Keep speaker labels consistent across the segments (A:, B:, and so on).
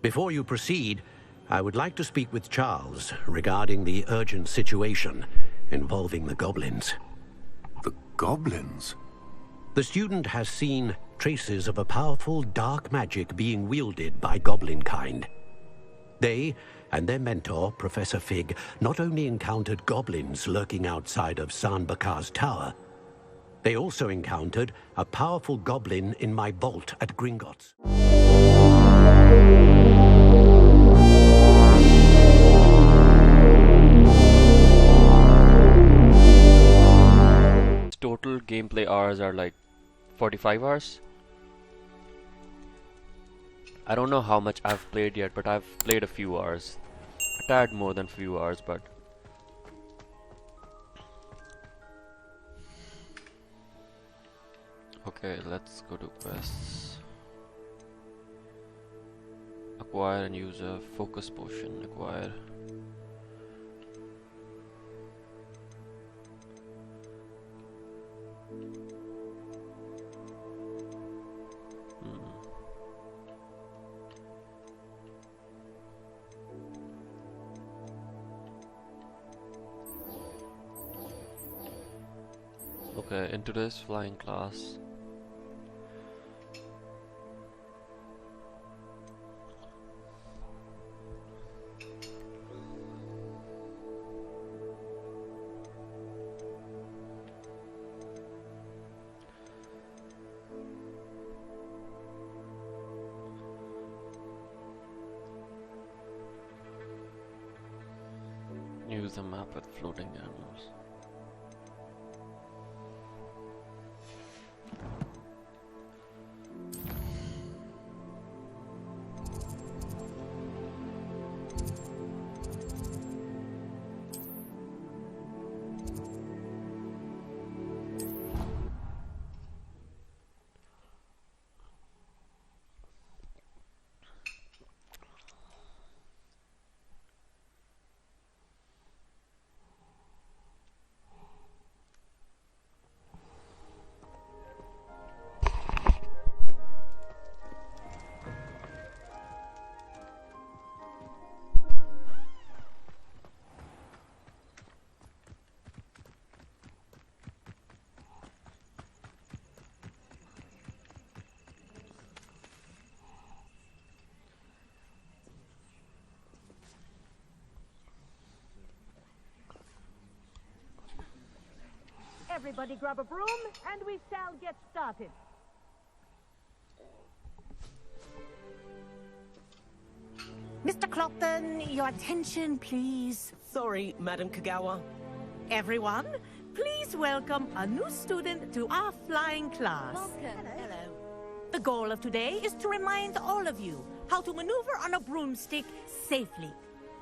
A: Before you proceed, I would like to speak with Charles regarding the urgent situation involving the goblins.
B: The goblins?
A: The student has seen traces of a powerful dark magic being wielded by goblin kind. They and their mentor, Professor Fig, not only encountered goblins lurking outside of Sanbakar's tower, they also encountered a powerful goblin in my vault at Gringotts.
C: Total gameplay hours are like 45 hours. I don't know how much I've played yet, but I've played a few hours. A tad more than few hours, but okay, let's go to quests. Acquire and use a focus potion. Acquire. Okay, into this flying class. Use the map with floating animals.
D: Everybody grab a broom, and we shall get started.
E: Mr. Clopton, your attention, please.
F: Sorry, Madam Kagawa.
E: Everyone, please welcome a new student to our flying class.
D: Welcome.
E: Hello. The goal of today is to remind all of you how to maneuver on a broomstick safely,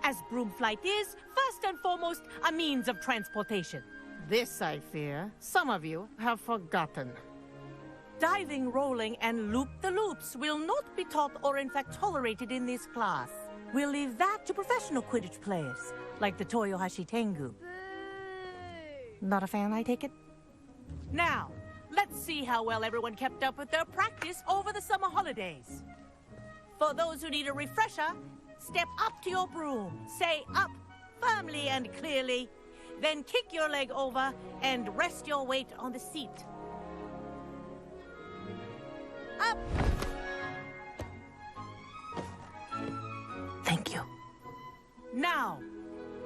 E: as broom flight is, first and foremost, a means of transportation.
G: This, I fear, some of you have forgotten.
E: Diving, rolling, and loop-the-loops will not be taught or in fact tolerated in this class. We'll leave that to professional Quidditch players, like the Toyohashi Tengu.
G: Not a fan, I take it?
E: Now, let's see how well everyone kept up with their practice over the summer holidays. For those who need a refresher, step up to your broom, say up firmly and clearly, then kick your leg over and rest your weight on the seat. Up!
G: Thank you.
E: Now,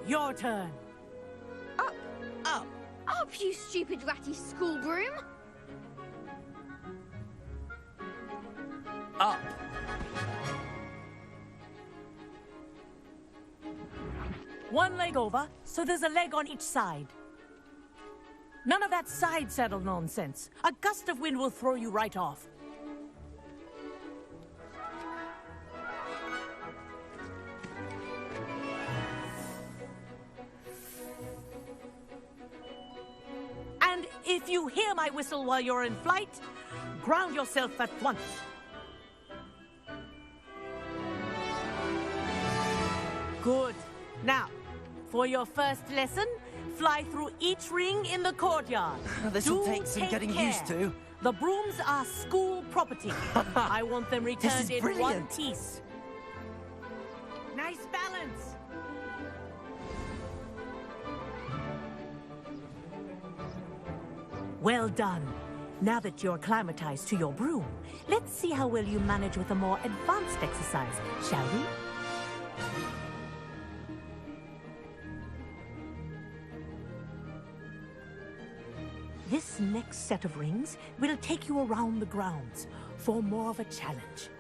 E: your turn.
H: Up!
E: Up!
H: Up, you stupid ratty school broom!
F: Up!
E: One leg over, so there's a leg on each side. None of that side saddle nonsense. A gust of wind will throw you right off. And if you hear my whistle while you're in flight, ground yourself at once. Good. Now, for your first lesson, fly through each ring in the courtyard.
F: This'll take some getting used to.
E: The brooms are school property. I want them returned in one
F: brilliant.
E: piece. Nice balance. Well done. Now that you're acclimatized to your broom, let's see how well you manage with a more advanced exercise, shall we? This next set of rings will take you around the grounds for more of a challenge.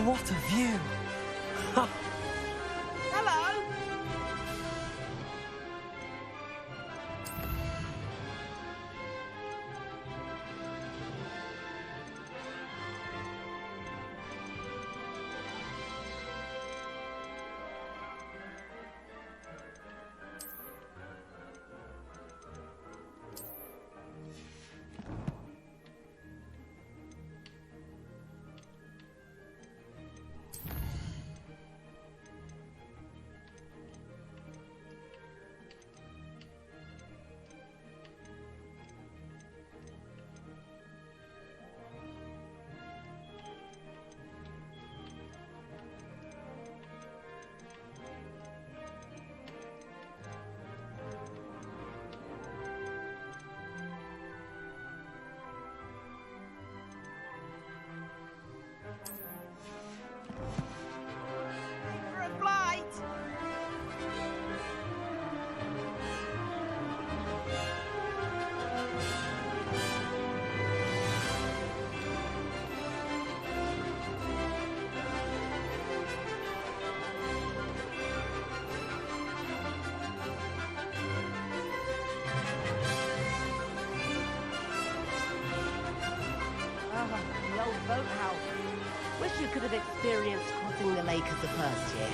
F: What a view!
E: Hello! For a flight!
I: The old boathouse. Wish you could have experienced crossing the lake as the first year.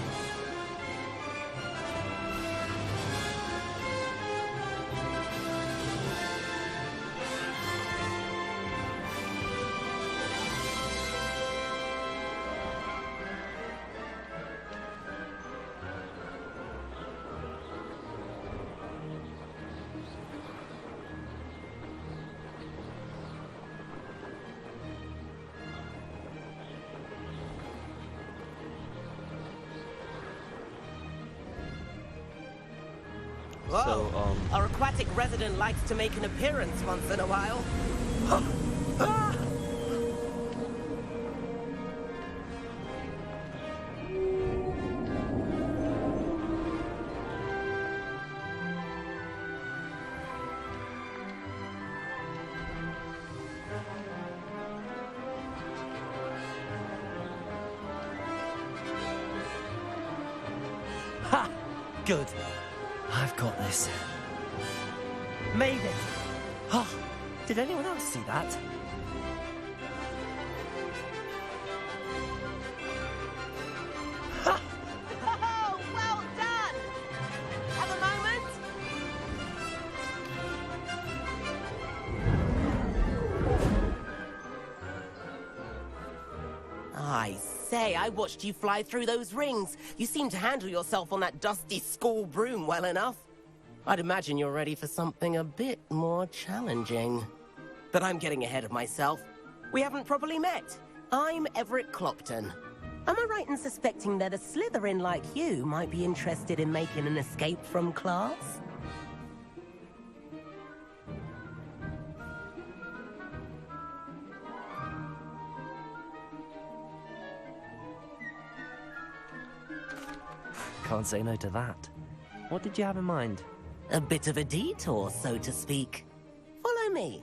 C: So,
F: Our aquatic resident likes to make an appearance once in a while. Ha! Good. I've got this. Made it! Oh, did anyone else see that? Ha!
E: Oh, well done! Have a moment?
F: I say, I watched you fly through those rings. You seem to handle yourself on that dusty school broom well enough. I'd imagine you're ready for something a bit more challenging. But I'm getting ahead of myself. We haven't properly met. I'm Everett Clopton. Am I right in suspecting that a Slytherin like you might be interested in making an escape from class?
I: Can't say no to that. What did you have in mind?
F: A bit of a detour, so to speak. Follow me.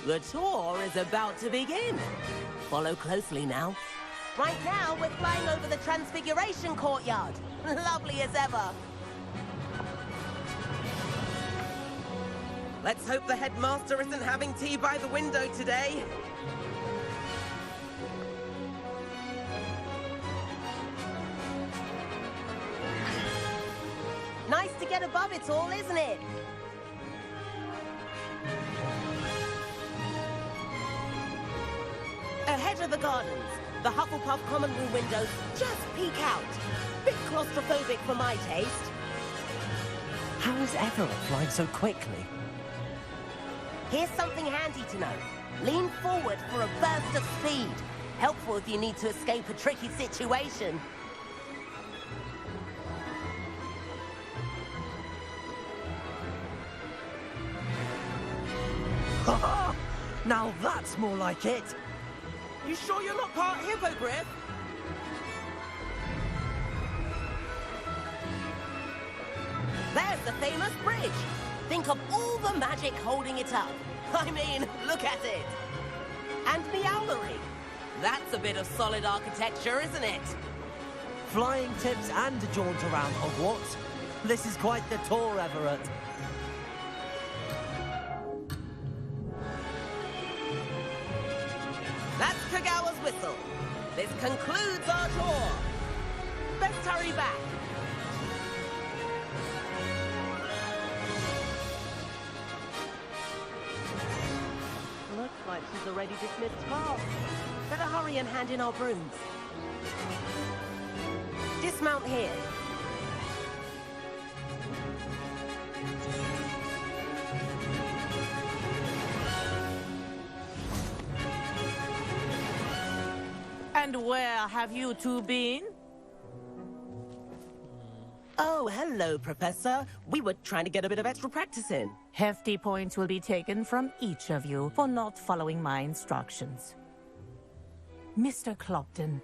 F: The tour is about to begin. Follow closely now. Right now, we're flying over the Transfiguration Courtyard. Lovely as ever. Let's hope the headmaster isn't having tea by the window today. Nice to get above it all, isn't it? Ahead of the gardens, the Hufflepuff common room windows just peek out. Bit claustrophobic for my taste.
J: How is Everett flying so quickly?
F: Here's something handy to know. Lean forward for a burst of speed. Helpful if you need to escape a tricky situation.
J: Now that's more like it.
F: You sure you're not part hippogriff? There's the famous bridge. Think of all the magic holding it up. I mean, look at it. And the owlery. That's a bit of solid architecture, isn't it?
J: Flying tips and a jaunt around Hogwarts. This is quite the tour, Everett.
F: That's Kagawa's whistle. This concludes our tour. Best hurry back.
I: Looks like she's already dismissed class.
F: Better hurry and hand in our brooms. Dismount here.
E: And where have you two been?
F: Oh, hello, Professor. We were trying to get a bit of extra practice in.
E: Hefty points will be taken from each of you for not following my instructions. Mr. Clopton,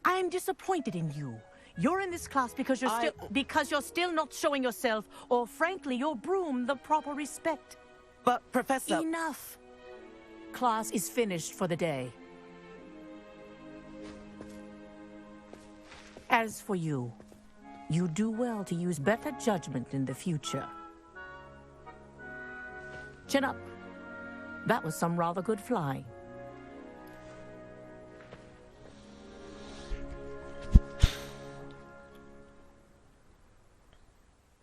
E: I am disappointed in you. You're in this class because you're still not showing yourself, or frankly, your broom, the proper respect.
F: But, Professor...
E: Enough. Class is finished for the day. As for you, you do well to use better judgment in the future. Chin up. That was some rather good flying.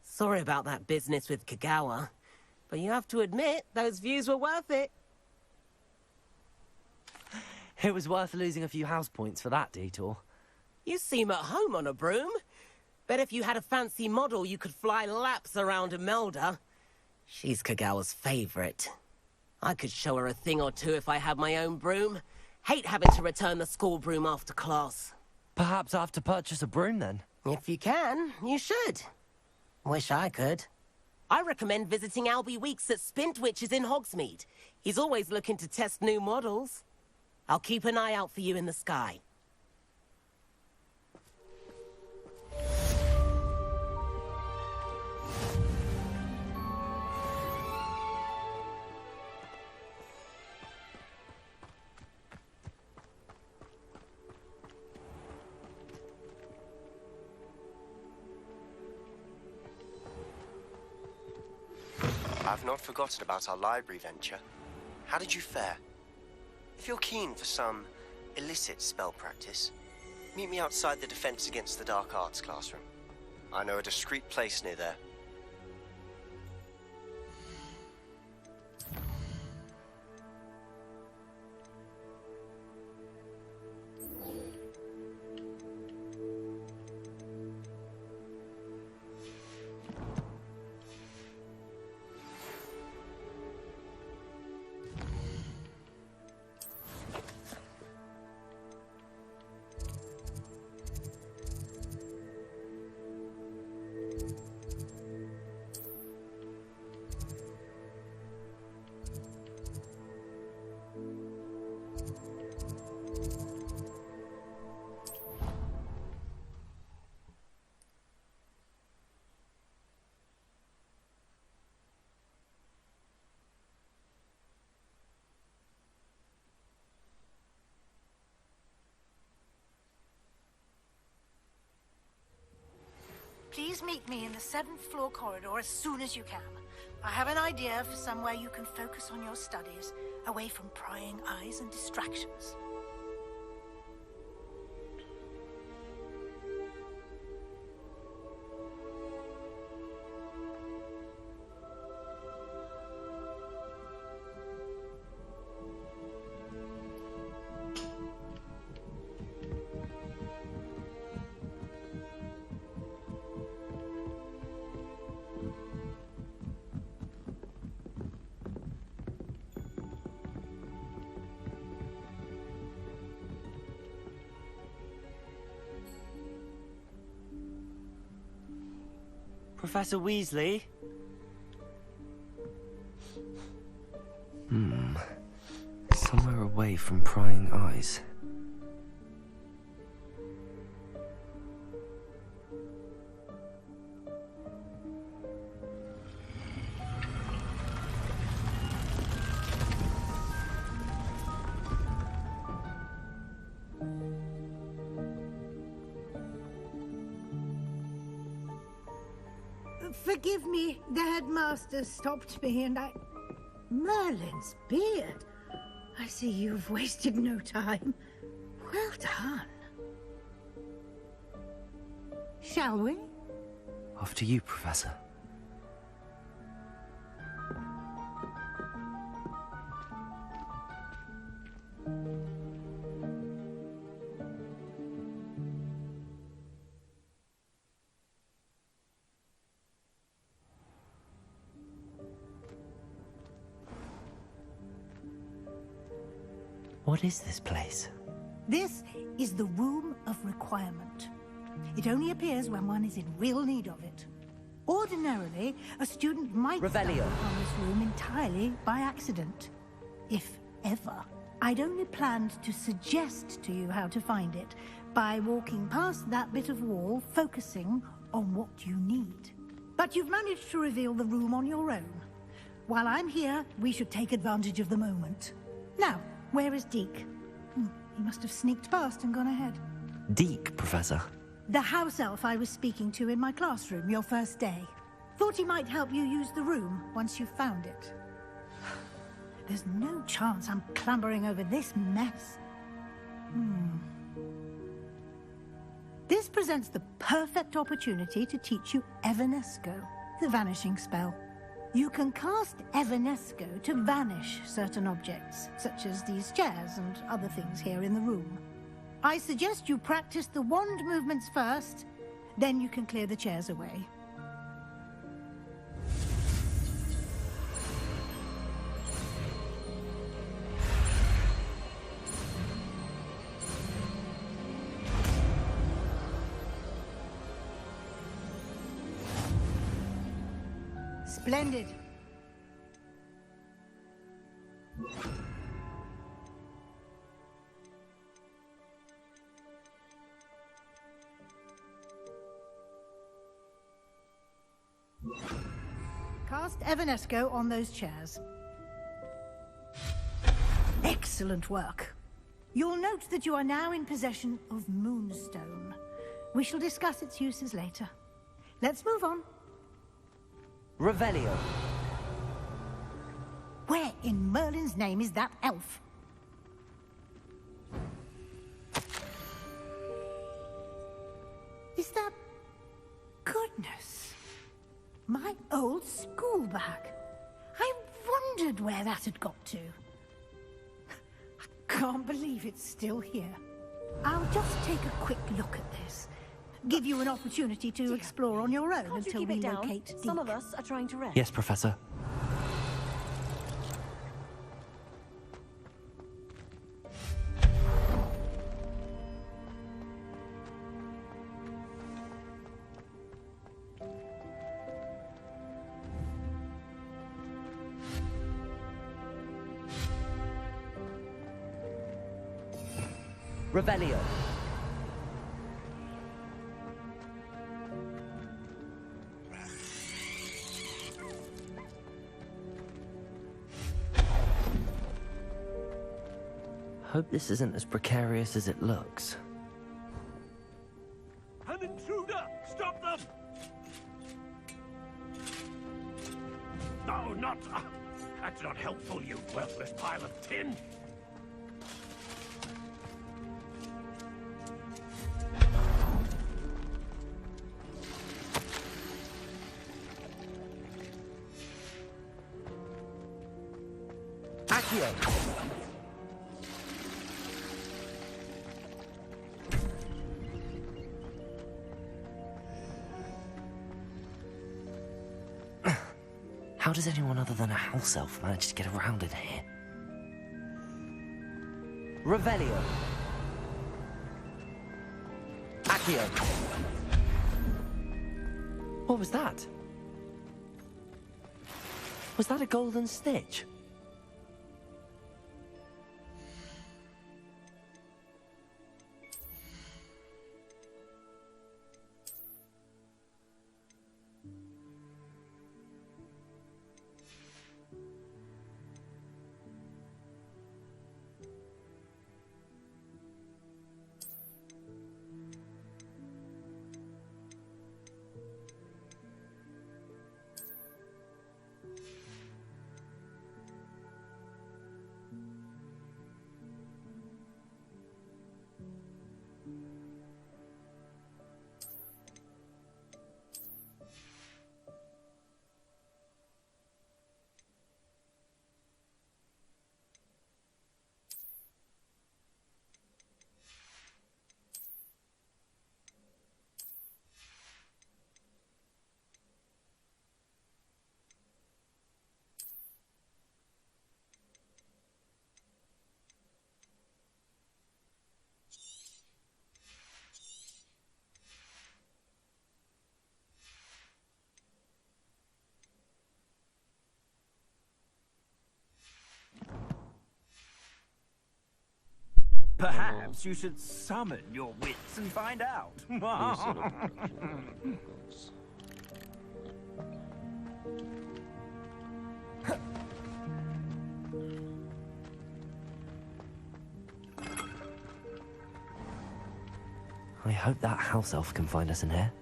F: Sorry about that business with Kagawa, but you have to admit, those views were worth it.
J: It was worth losing a few house points for that detour.
F: You seem at home on a broom. Bet if you had a fancy model, you could fly laps around Imelda. She's Kagawa's favorite. I could show her a thing or two if I had my own broom. Hate having to return the school broom after class.
J: Perhaps I have to purchase a broom then?
F: If you can, you should. Wish I could. I recommend visiting Albie Weeks at Spintwitches in Hogsmeade. He's always looking to test new models. I'll keep an eye out for you in the sky.
K: I've not forgotten about our library venture. How did you fare? If you're keen for some illicit spell practice, meet me outside the Defense Against the Dark Arts classroom. I know a discreet place near there.
L: Please meet me in the 7th floor corridor as soon as you can. I have an idea for somewhere you can focus on your studies, away from prying eyes and distractions.
J: Professor Weasley?
M: Somewhere away from prying eyes.
L: Forgive me, the headmaster stopped me and I... Merlin's beard. I see you've wasted no time. Well done. Shall we?
M: After you, Professor. What is this place?
L: This is the Room of Requirement. It only appears when one is in real need of it. Ordinarily, a student might stumble upon this room entirely by accident. If ever. I'd only planned to suggest to you how to find it by walking past that bit of wall, focusing on what you need. But you've managed to reveal the room on your own. While I'm here, we should take advantage of the moment. Now, where is Deke? He must have sneaked past and gone ahead.
M: Deke, Professor.
L: The house elf I was speaking to in my classroom your first day. Thought he might help you use the room once you've found it. There's no chance I'm clambering over this mess. This presents the perfect opportunity to teach you Evanesco, the vanishing spell. You can cast Evanesco to vanish certain objects, such as these chairs and other things here in the room. I suggest you practice the wand movements first, then you can clear the chairs away. Splendid. Cast Evanesco on those chairs. Excellent work. You'll note that you are now in possession of Moonstone. We shall discuss its uses later. Let's move on.
J: Revelio.
L: Where in Merlin's name is that elf? Is that... Goodness. My old school bag. I wondered where that had got to. I can't believe it's still here. I'll just take a quick look at this. Give you an opportunity to explore on your own until we locate Deke.
I: Some of us are trying to rest.
M: Yes, Professor.
J: Revelio.
M: Hope this isn't as precarious as it looks.
N: An intruder! Stop them! That's not helpful, you worthless pile of tin.
J: Accio!
M: How does anyone other than a house elf manage to get around in here?
J: Revelio. Accio. What was that? Was that a golden snitch?
N: Perhaps you should summon your wits and find out.
M: I hope that house elf can find us in here.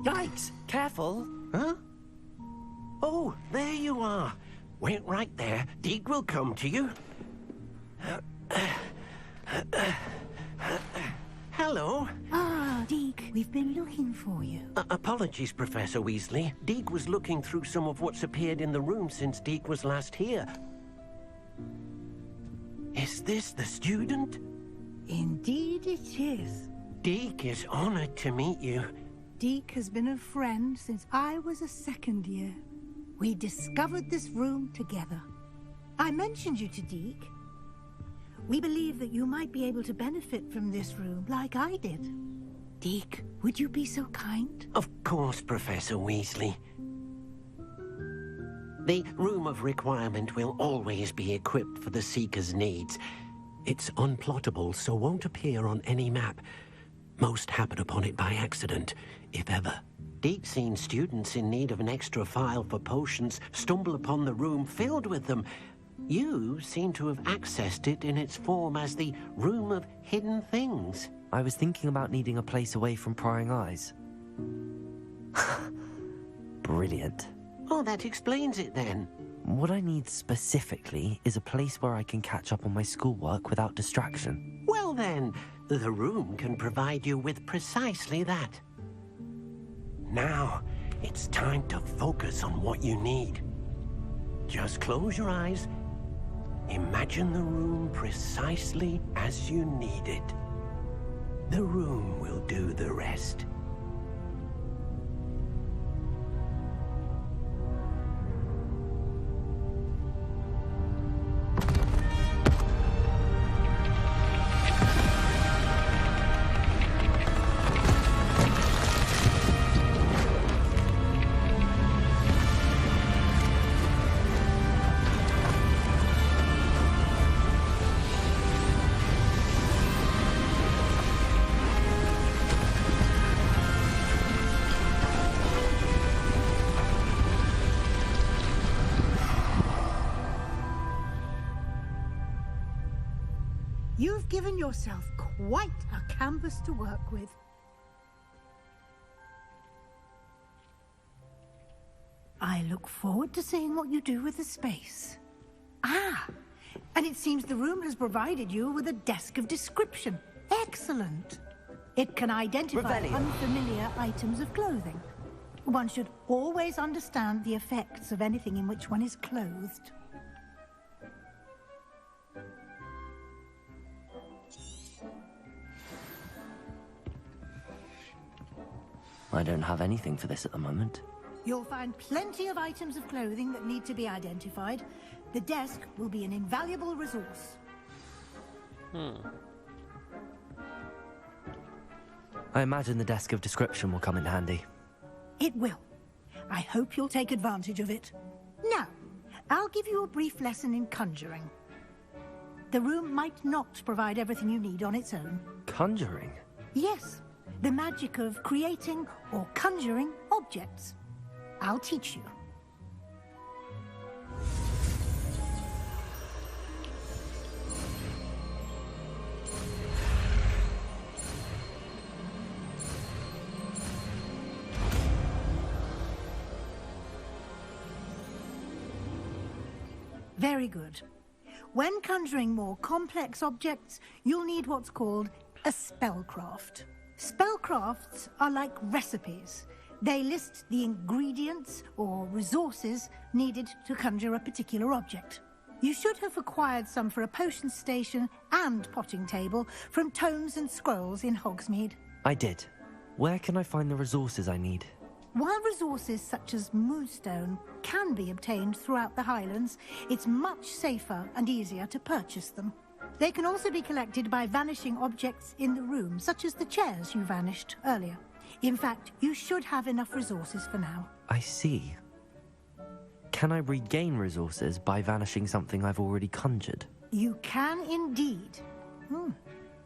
J: Yikes! Careful!
O: Huh? Oh, there you are. Wait right there. Deke will come to you. Hello.
L: Ah, Deke, we've been looking for you.
O: Apologies, Professor Weasley. Deke was looking through some of what's appeared in the room since Deke was last here. Is this the student?
L: Indeed it is.
O: Deke is honored to meet you.
L: Deke has been a friend since I was a second year. We discovered this room together. I mentioned you to Deke. We believe that you might be able to benefit from this room like I did. Deke, would you be so kind?
O: Of course, Professor Weasley. The Room of Requirement will always be equipped for the Seeker's needs. It's unplottable, so won't appear on any map. Most happen upon it by accident, if ever. Deke's seen students in need of an extra file for potions stumble upon the room filled with them. You seem to have accessed it in its form as the Room of Hidden Things.
M: I was thinking about needing a place away from prying eyes. Brilliant.
O: Oh, that explains it then.
M: What I need specifically is a place where I can catch up on my schoolwork without distraction.
O: Well then, the room can provide you with precisely that. Now, it's time to focus on what you need. Just close your eyes. Imagine the room precisely as you need it. The room will do the rest.
L: You've given yourself quite a canvas to work with. I look forward to seeing what you do with the space. Ah, and it seems the room has provided you with a desk of description. Excellent. It can identify unfamiliar items of clothing. One should always understand the effects of anything in which one is clothed.
M: I don't have anything for this at the moment.
L: You'll find plenty of items of clothing that need to be identified. The desk will be an invaluable resource.
M: I imagine the desk of description will come in handy.
L: It will. I hope you'll take advantage of it. Now, I'll give you a brief lesson in conjuring. The room might not provide everything you need on its own.
M: Conjuring?
L: Yes, the magic of creating or conjuring objects. I'll teach you. Very good. When conjuring more complex objects, you'll need what's called a spellcraft. Spellcrafts are like recipes. They list the ingredients or resources needed to conjure a particular object. You should have acquired some for a potion station and potting table from tomes and scrolls in Hogsmeade.
M: I did. Where can I find the resources I need?
L: While resources such as moonstone can be obtained throughout the Highlands, it's much safer and easier to purchase them. They can also be collected by vanishing objects in the room, such as the chairs you vanished earlier. In fact, you should have enough resources for now.
M: I see. Can I regain resources by vanishing something I've already conjured?
L: You can indeed.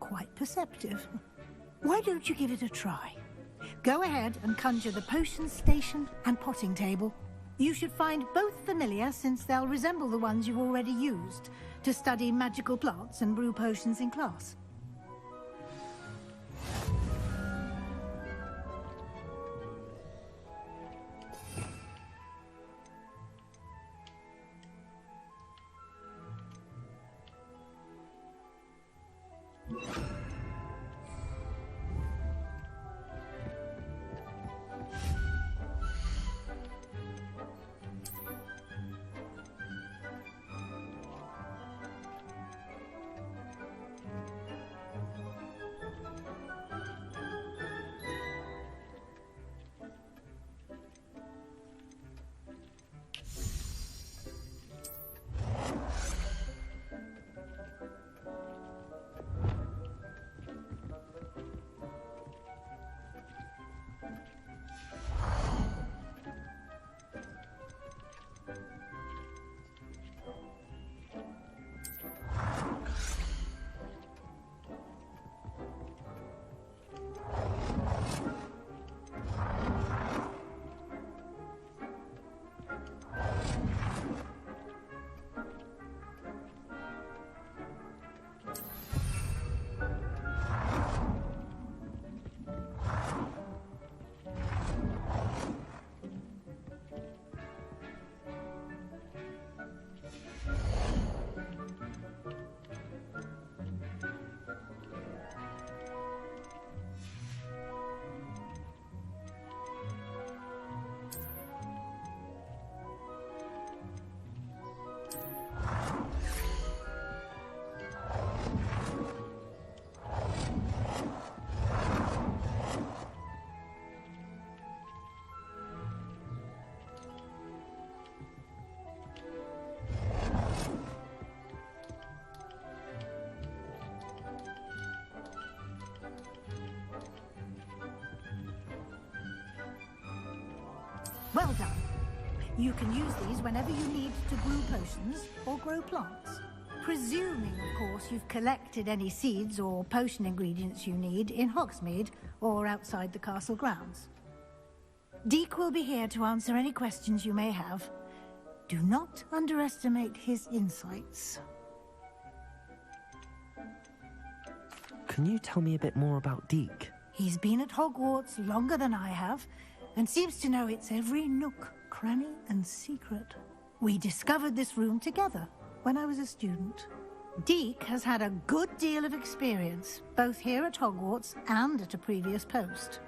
L: Quite perceptive. Why don't you give it a try? Go ahead and conjure the potion station and potting table. You should find both familiar, since they'll resemble the ones you've already used to study magical plants and brew potions in class. Well done. You can use these whenever you need to brew potions or grow plants. Presuming, of course, you've collected any seeds or potion ingredients you need in Hogsmeade or outside the castle grounds. Deek will be here to answer any questions you may have. Do not underestimate his insights.
M: Can you tell me a bit more about Deke?
L: He's been at Hogwarts longer than I have, and seems to know its every nook, cranny, and secret. We discovered this room together when I was a student. Deke has had a good deal of experience, both here at Hogwarts and at a previous post.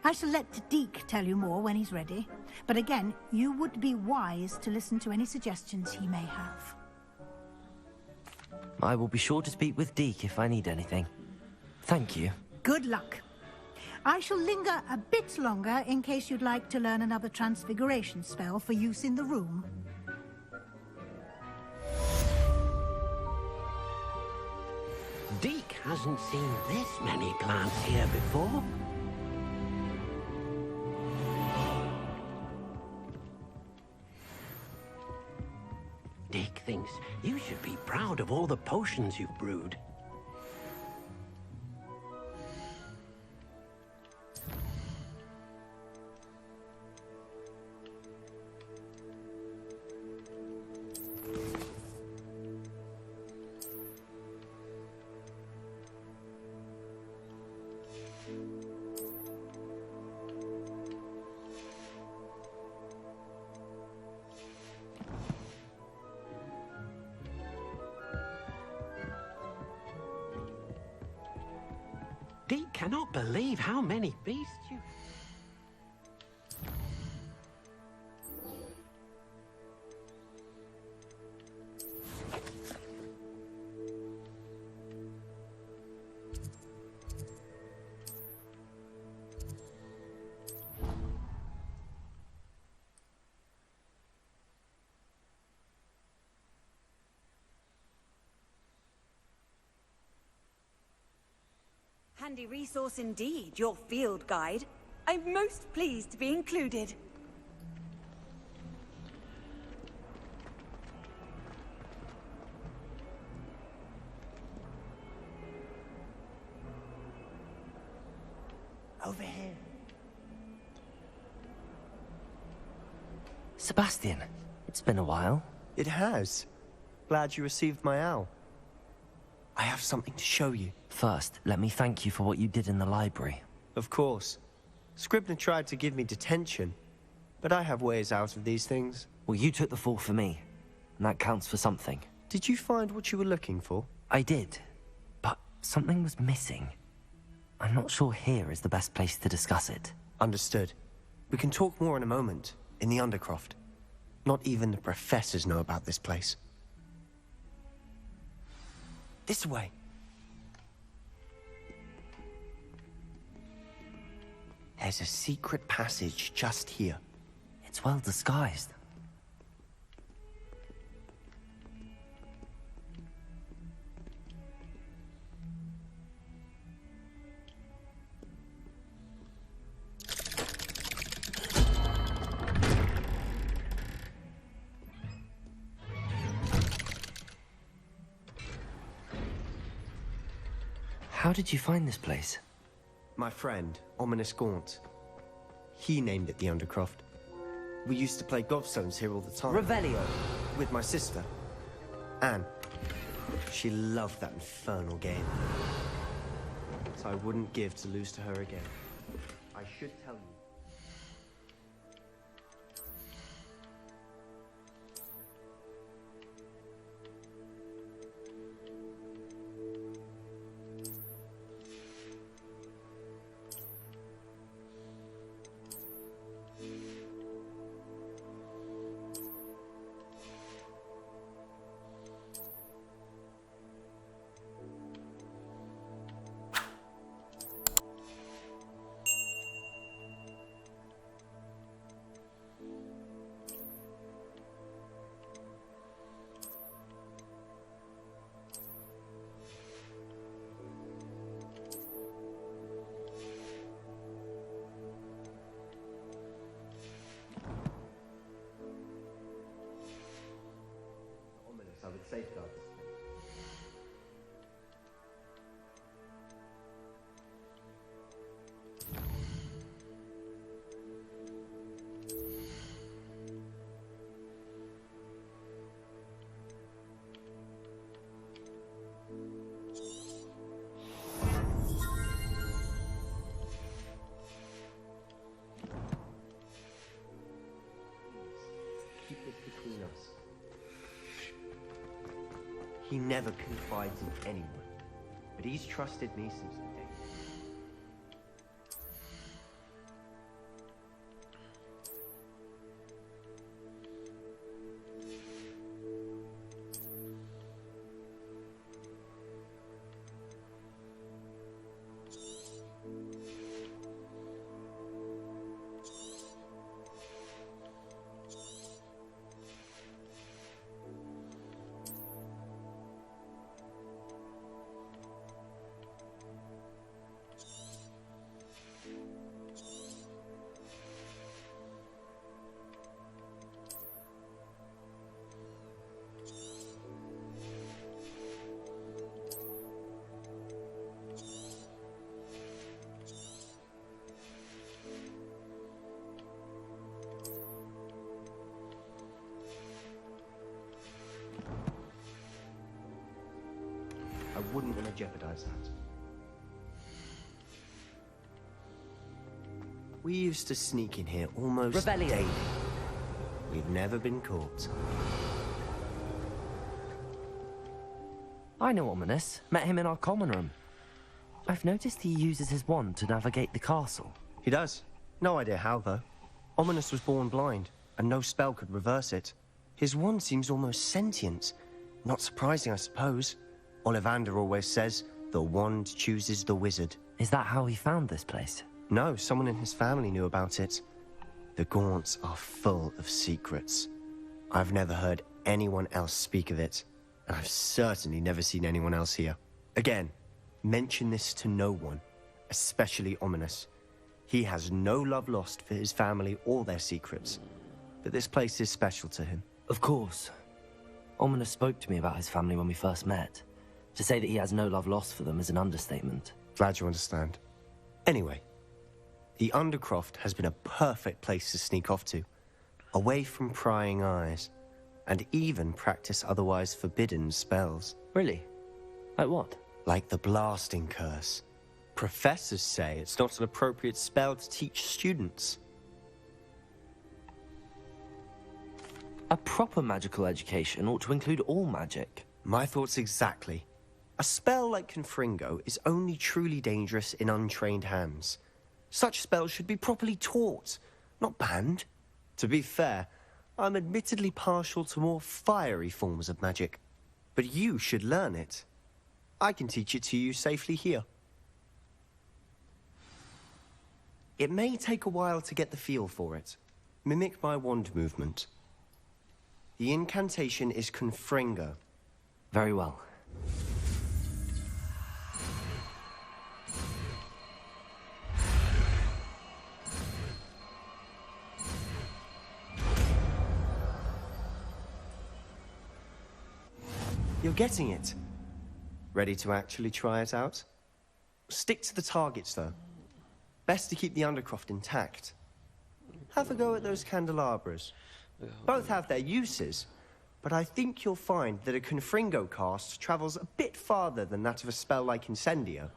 L: I shall let Deke tell you more when he's ready, but again, you would be wise to listen to any suggestions he may have.
M: I will be sure to speak with Deke if I need anything. Thank you.
L: Good luck. I shall linger a bit longer in case you'd like to learn another transfiguration spell for use in the room.
O: Deke hasn't seen this many plants here before. Deke thinks you should be proud of all the potions you've brewed. Deke cannot believe how many beasts you...
P: Handy resource indeed, your field guide. I'm most pleased to be included.
J: Over here.
M: Sebastian, it's been a while.
K: It has. Glad you received my owl. I have something to show you.
M: First, let me thank you for what you did in the library.
K: Of course. Scribner tried to give me detention, but I have ways out of these things.
M: Well, you took the fall for me, and that counts for something.
K: Did you find what you were looking for?
M: I did, but something was missing. I'm not sure here is the best place to discuss it.
K: Understood. We can talk more in a moment, in the Undercroft. Not even the professors know about this place. This way. There's a secret passage just here.
M: It's well disguised. How did you find this place?
K: My friend, Ominous Gaunt. He named it the Undercroft. We used to play gobstones here all the time.
J: Revelio.
K: With my sister, Anne. She loved that infernal game. So I wouldn't give to lose to her again. I should tell you. Safeguards. He never confides in anyone, but he's trusted me since the day. I wouldn't want to jeopardize that. We used to sneak in here almost daily. We've never been caught.
M: I know Ominous. Met him in our common room. I've noticed he uses his wand to navigate the castle.
K: He does. No idea how, though. Ominous was born blind, and no spell could reverse it. His wand seems almost sentient. Not surprising, I suppose. Ollivander always says, the wand chooses the wizard.
M: Is that how he found this place?
K: No, someone in his family knew about it. The Gaunts are full of secrets. I've never heard anyone else speak of it, and I've certainly never seen anyone else here. Again, mention this to no one, especially Ominous. He has no love lost for his family or their secrets, but this place is special to him.
M: Of course. Ominous spoke to me about his family when we first met. To say that he has no love lost for them is an understatement.
K: Glad you understand. Anyway, the Undercroft has been a perfect place to sneak off to, away from prying eyes, and even practice otherwise forbidden spells.
M: Really? Like what?
K: Like the blasting curse. Professors say it's not an appropriate spell to teach students.
M: A proper magical education ought to include all magic.
K: My thoughts exactly. A spell like Confringo is only truly dangerous in untrained hands. Such spells should be properly taught, not banned. To be fair, I'm admittedly partial to more fiery forms of magic, but you should learn it. I can teach it to you safely here. It may take a while to get the feel for it. Mimic my wand movement. The incantation is Confringo.
M: Very well.
K: You're getting it. Ready to actually try it out? Stick to the targets, though. Best to keep the Undercroft intact. Have a go at those candelabras. Both have their uses, but I think you'll find that a Confringo cast travels a bit farther than that of a spell like Incendio.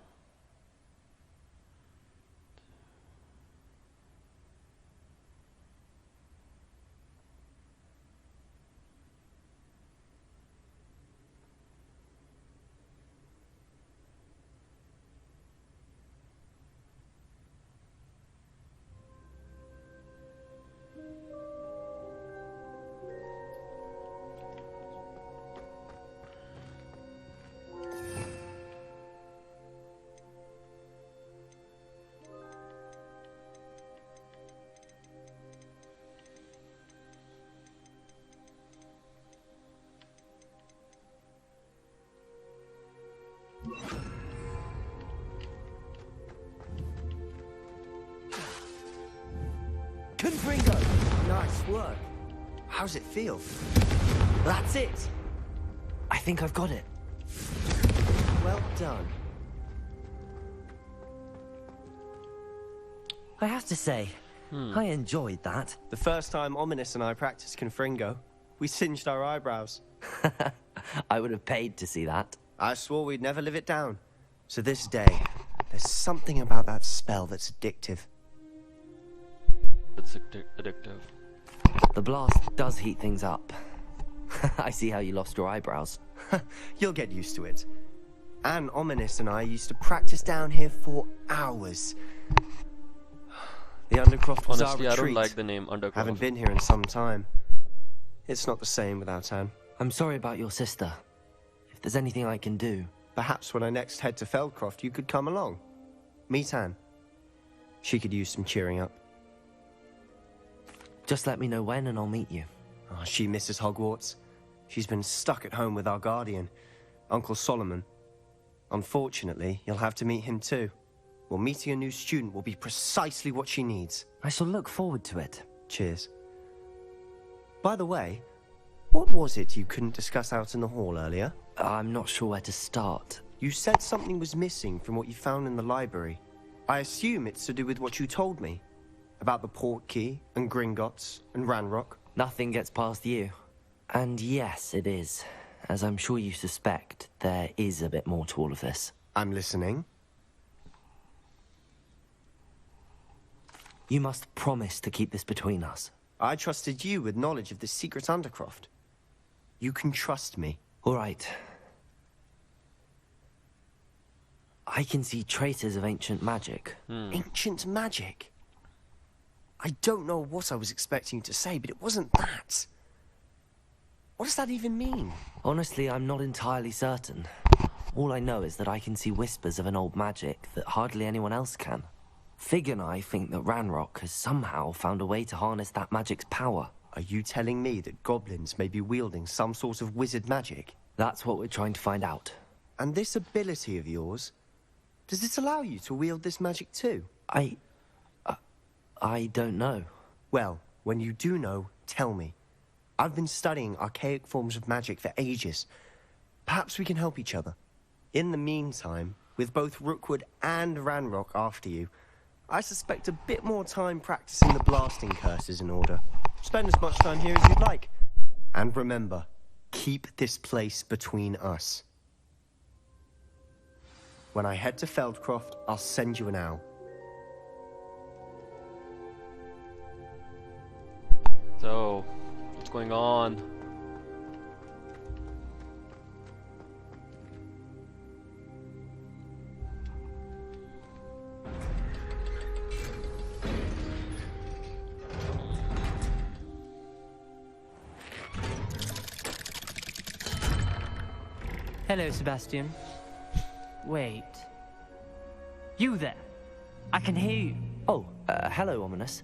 K: Confringo! Nice work. How's it feel? That's it!
M: I think I've got it.
K: Well done.
M: I have to say, I enjoyed that.
K: The first time Ominous and I practiced Confringo, we singed our eyebrows.
M: I would have paid to see that.
K: I swore we'd never live it down. So this day, there's something about that spell that's addictive.
C: It's addictive.
M: The blast does heat things up. I see how you lost your eyebrows.
K: You'll get used to it. Anne Ominous and I used to practice down here for hours. The Undercroft was
C: Honestly,
K: our
C: I don't
K: retreat.
C: like the name Undercroft.
K: Haven't been here in some time. It's not the same without Anne.
M: I'm sorry about your sister. If there's anything I can do...
K: Perhaps when I next head to Feldcroft, you could come along. Meet Anne. She could use some cheering up.
M: Just let me know when and I'll meet you.
K: Oh, she misses Hogwarts. She's been stuck at home with our guardian, Uncle Solomon. Unfortunately, you'll have to meet him too. Well, meeting a new student will be precisely what she needs.
M: I shall look forward to it.
K: Cheers. By the way, what was it you couldn't discuss out in the hall earlier?
M: I'm not sure where to start.
K: You said something was missing from what you found in the library. I assume it's to do with what you told me. About the port key, and Gringotts, and Ranrock.
M: Nothing gets past you. And yes, it is. As I'm sure you suspect, there is a bit more to all of this.
K: I'm listening.
M: You must promise to keep this between us.
K: I trusted you with knowledge of the secret Undercroft. You can trust me.
M: All right. I can see traces of ancient magic.
K: Ancient magic? I don't know what I was expecting you to say, but it wasn't that. What does that even mean?
M: Honestly, I'm not entirely certain. All I know is that I can see whispers of an old magic that hardly anyone else can. Fig and I think that Ranrock has somehow found a way to harness that magic's power.
K: Are you telling me that goblins may be wielding some sort of wizard magic?
M: That's what we're trying to find out.
K: And this ability of yours, does it allow you to wield this magic too?
M: I don't know.
K: Well, when you do know, tell me. I've been studying archaic forms of magic for ages. Perhaps we can help each other. In the meantime, with both Rookwood and Ranrock after you, I suspect a bit more time practicing the blasting curse is in order. Spend as much time here as you'd like. And remember, keep this place between us. When I head to Feldcroft, I'll send you an owl.
C: So, what's going on?
Q: Hello, Sebastian. Wait. You there? I can hear you.
M: Oh, hello, Ominous.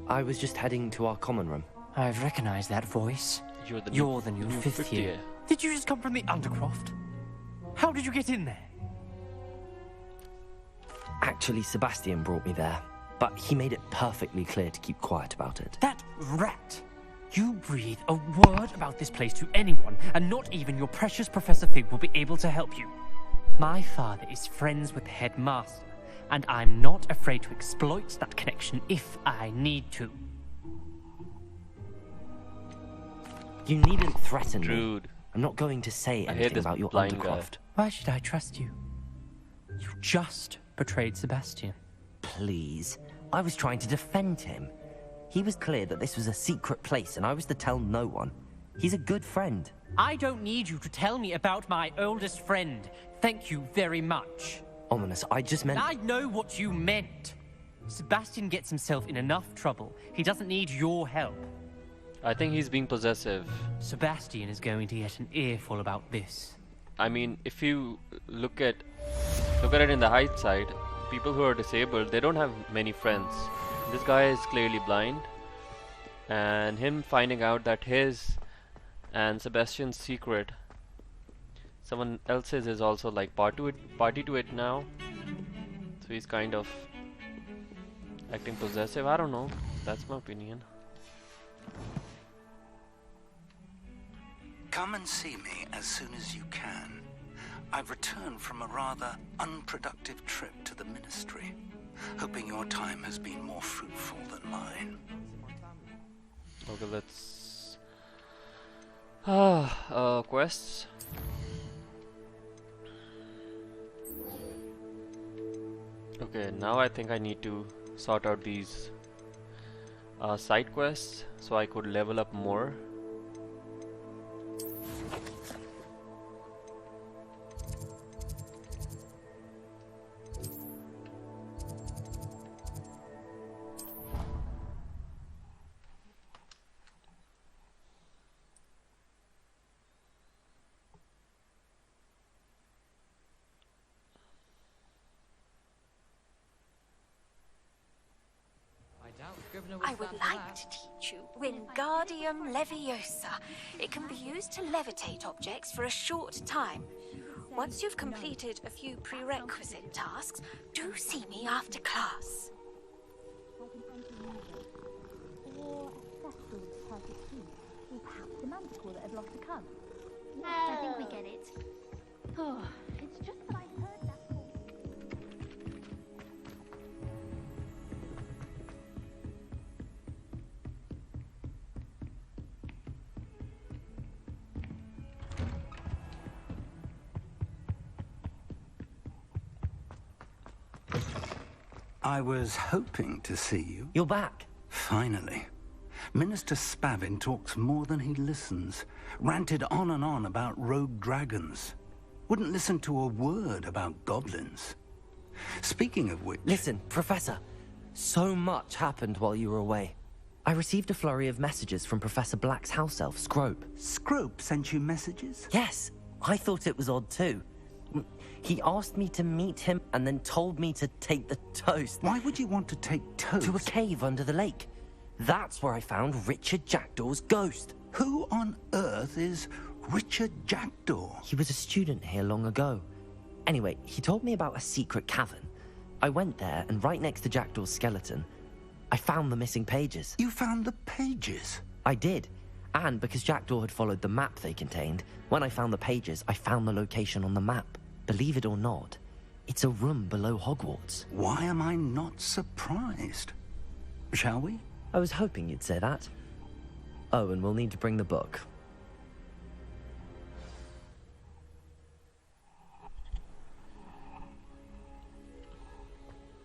M: I was just heading to our common room.
Q: I've recognized that voice. You're the new fifth year. Did you just come from the Undercroft? How did you get in there?
M: Actually, Sebastian brought me there, but he made it perfectly clear to keep quiet about it.
Q: That rat! You breathe a word about this place to anyone, and not even your precious Professor Fig will be able to help you. My father is friends with the headmaster, and I'm not afraid to exploit that connection if I need to.
M: You needn't threaten
C: Dude.
M: me. I'm not going to say anything about your Undercroft.
Q: Why should I trust you? You just betrayed Sebastian.
M: Please. I was trying to defend him. He was clear that this was a secret place and I was to tell no one. He's a good friend.
Q: I don't need you to tell me about my oldest friend. Thank you very much.
M: Ominous, I just meant...
Q: I know what you meant. Sebastian gets himself in enough trouble. He doesn't need your help.
C: I think he's being possessive.
Q: Sebastian is going to get an earful about this.
C: I mean, if you look at it in the height side, people who are disabled, they don't have many friends. This guy is clearly blind, and him finding out that his and Sebastian's secret, someone else's, is also like party to it now. So he's kind of acting possessive. I don't know. That's my opinion.
R: Come and see me as soon as you can. I've returned from a rather unproductive trip to the Ministry, hoping your time has been more fruitful than mine.
C: Okay, let's... quests. Okay, now I think I need to sort out these side quests so I could level up more.
S: I would like to teach you Wingardium Leviosa. It can be used to levitate objects for a short time. Once you've completed a few prerequisite tasks, do see me after class.
T: Perhaps a manticore that had lost a cub. I think we get it. Oh, it's just that I heard that.
R: I was hoping to see you.
M: You're back.
R: Finally. Minister Spavin talks more than he listens. Ranted on and on about rogue dragons. Wouldn't listen to a word about goblins. Speaking of which...
M: Listen, Professor. So much happened while you were away. I received a flurry of messages from Professor Black's house elf, Scrope.
R: Scrope sent you messages?
M: Yes. I thought it was odd too. He asked me to meet him and then told me to take the toast.
R: Why would you want to take toast?
M: To a cave under the lake. That's where I found Richard Jackdaw's ghost.
R: Who on earth is Richard Jackdaw?
M: He was a student here long ago. Anyway, he told me about a secret cavern. I went there, and right next to Jackdaw's skeleton, I found the missing pages.
R: You found the pages?
M: I did. And because Jackdaw had followed the map they contained, when I found the pages, I found the location on the map. Believe it or not, it's a room below Hogwarts.
R: Why am I not surprised? Shall we?
M: I was hoping you'd say that. Oh, and we'll need to bring the book.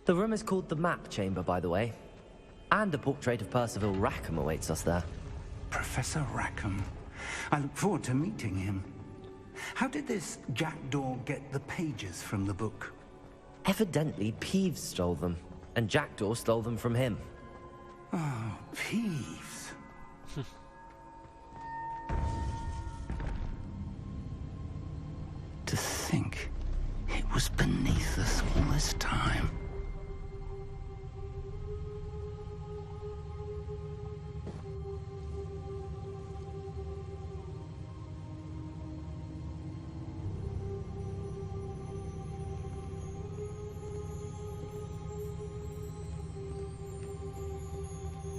M: The room is called the Map Chamber, by the way. And a portrait of Percival Rackham awaits us there.
R: Professor Rackham. I look forward to meeting him. How did this Jackdaw get the pages from the book?
M: Evidently, Peeves stole them, and Jackdaw stole them from him.
R: Oh, Peeves. To think it was beneath us all this time.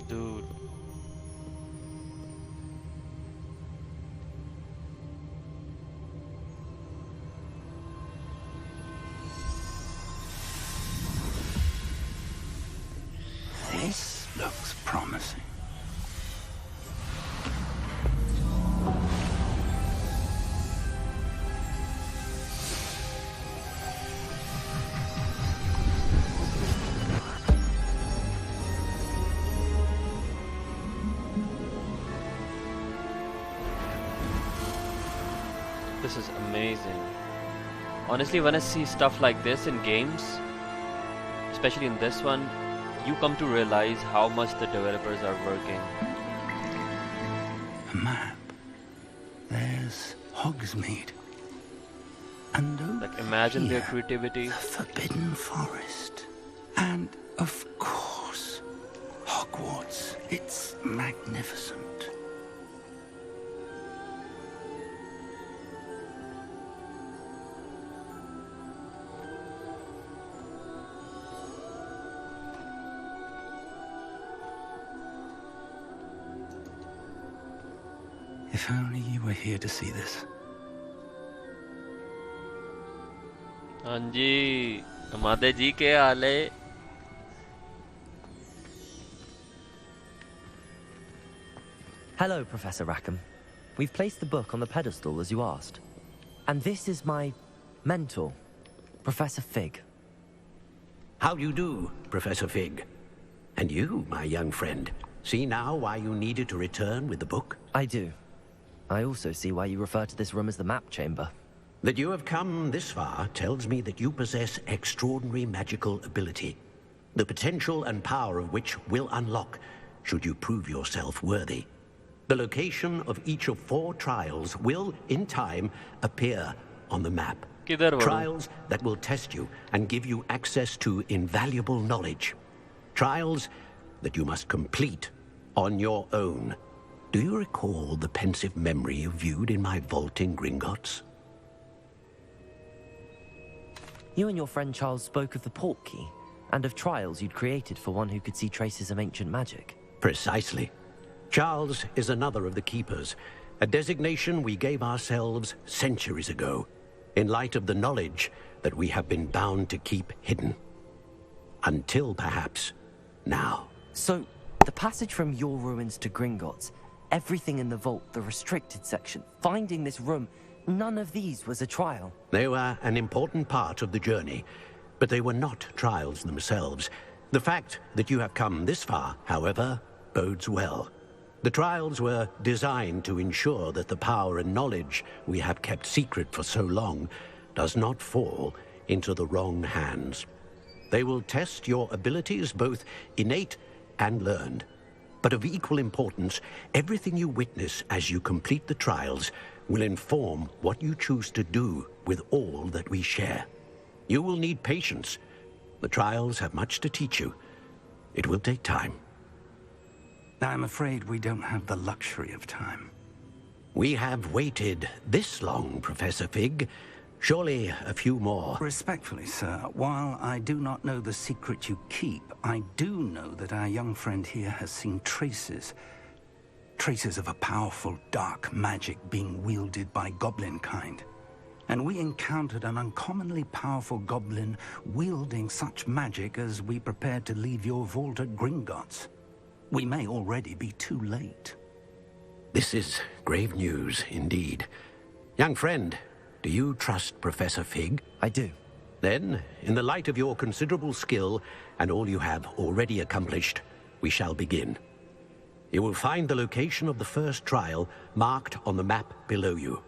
C: Dude.
R: This looks promising.
C: This is amazing. Honestly, when I see stuff like this in games, especially in this one, you come to realize how much the developers are working.
R: A map. There's Hogsmeade. And over
C: like, imagine
R: here,
C: their creativity.
R: The Forbidden Forest. And, of course, Hogwarts. It's magnificent. If only you were here to see this.
C: Anji, Amade ji ke haal?
M: Hello, Professor Rackham. We've placed the book on the pedestal as you asked. And this is my mentor, Professor Fig.
A: How do you do, Professor Fig? And you, my young friend, see now why you needed to return with the book?
M: I do. I also see why you refer to this room as the Map Chamber.
A: That you have come this far tells me that you possess extraordinary magical ability, the potential and power of which will unlock should you prove yourself worthy. The location of each of 4 trials will, in time, appear on the map. Trials that will test you and give you access to invaluable knowledge. Trials that you must complete on your own. Do you recall the pensive memory you viewed in my vault in Gringotts?
M: You and your friend Charles spoke of the port key, and of trials you'd created for one who could see traces of ancient magic.
A: Precisely. Charles is another of the Keepers, a designation we gave ourselves centuries ago, in light of the knowledge that we have been bound to keep hidden. Until, perhaps, now.
M: So, the passage from your ruins to Gringotts, everything in the vault, the restricted section, finding this room, none of these was a trial.
A: They were an important part of the journey, but they were not trials themselves. The fact that you have come this far, however, bodes well. The trials were designed to ensure that the power and knowledge we have kept secret for so long does not fall into the wrong hands. They will test your abilities, both innate and learned. But of equal importance, everything you witness as you complete the trials will inform what you choose to do with all that we share. You will need patience. The trials have much to teach you. It will take time.
R: I'm afraid we don't have the luxury of time.
A: We have waited this long, Professor Fig. Surely a few more.
R: Respectfully, sir, while I do not know the secret you keep, I do know that our young friend here has seen traces of a powerful dark magic being wielded by goblin kind. And we encountered an uncommonly powerful goblin wielding such magic as we prepared to leave your vault at Gringotts. We may already be too late.
A: This is grave news, indeed. Young friend, do you trust Professor Fig?
M: I do.
A: Then, in the light of your considerable skill and all you have already accomplished, we shall begin. You will find the location of the first trial marked on the map below you.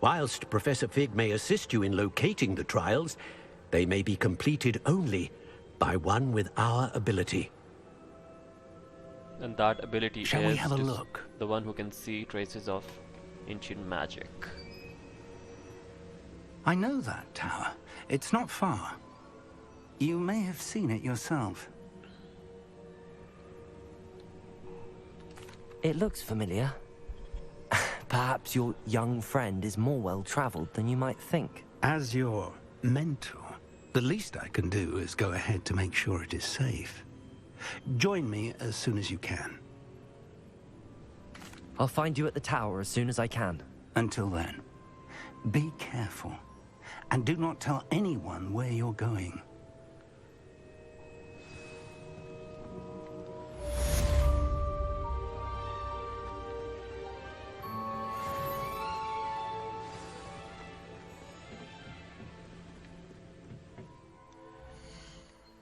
A: Whilst Professor Fig may assist you in locating the trials, they may be completed only by one with our ability.
C: And that ability
R: Shall we have a
C: is
R: look?
C: the one who can see traces of ancient magic.
R: I know that tower. It's not far. You may have seen it yourself.
M: It looks familiar. Perhaps your young friend is more well-traveled than you might think.
R: As your mentor, the least I can do is go ahead to make sure it is safe. Join me as soon as you can.
M: I'll find you at the tower as soon as I can.
R: Until then, be careful. And do not tell anyone where you're going.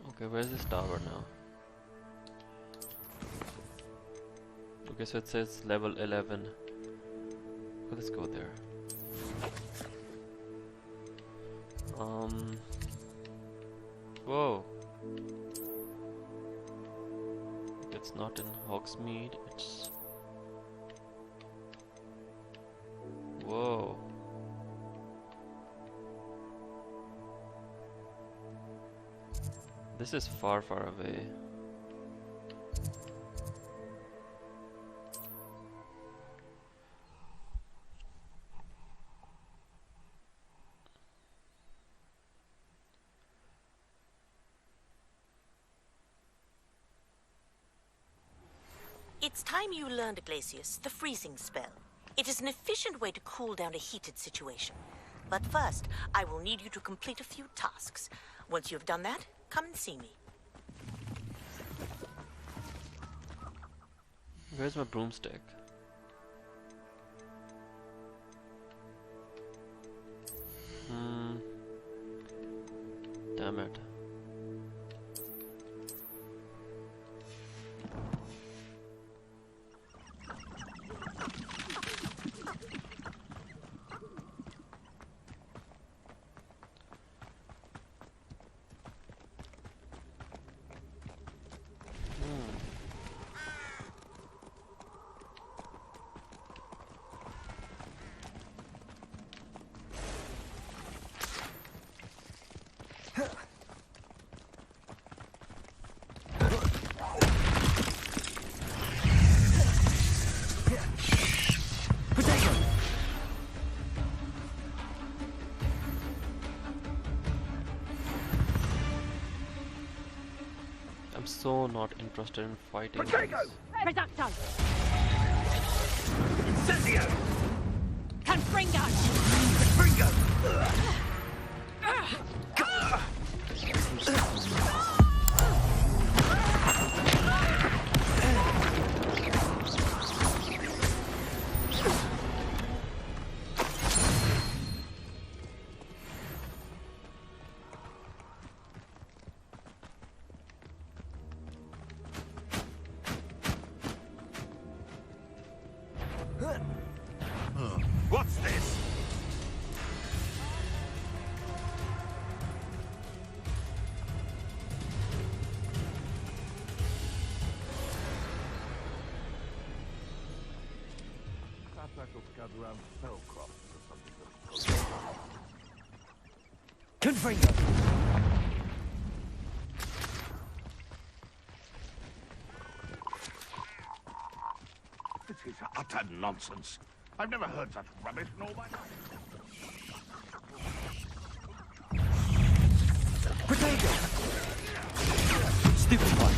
C: Okay, where's this tower now? Okay, so it says level 11. Okay, let's go there. Whoa. It's not in Hogsmeade, it's... Whoa. This is far, far away.
E: It's time you learned, Glacius, the freezing spell. It is an efficient way to cool down a heated situation. But first, I will need you to complete a few tasks. Once you've done that, come and see me.
C: Where's my broomstick? Damn it. so not interested in fighting.
D: Reducto!
N: Incendio!
D: Confringo!
N: Confringo! What's this?
B: Perhaps I shall scout around Spellcroft for something that...
J: Confringo!
B: This is utter nonsense. I've never heard such rubbish in all my life.
J: Potato! Stupid one.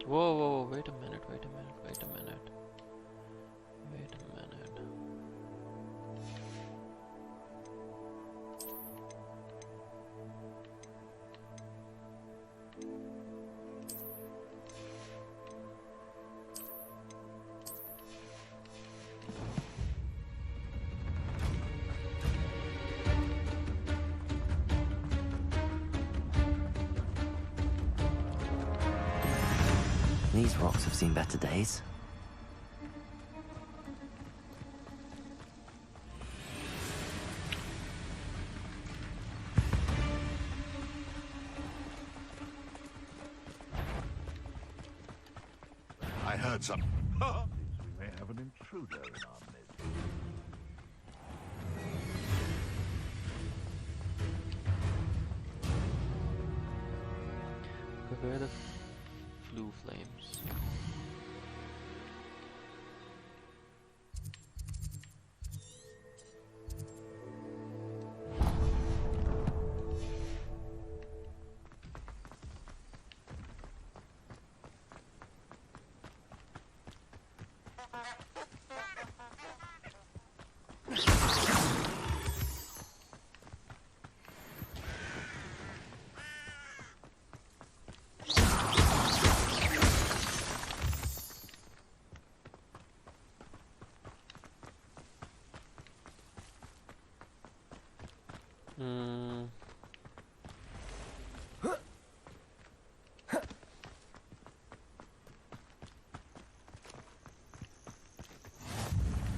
C: Whoa, wait a minute. Wait a minute.
M: These rocks have seen better days.
B: I heard some... Seems we may have an intruder in our midst.
C: Where the flew flames?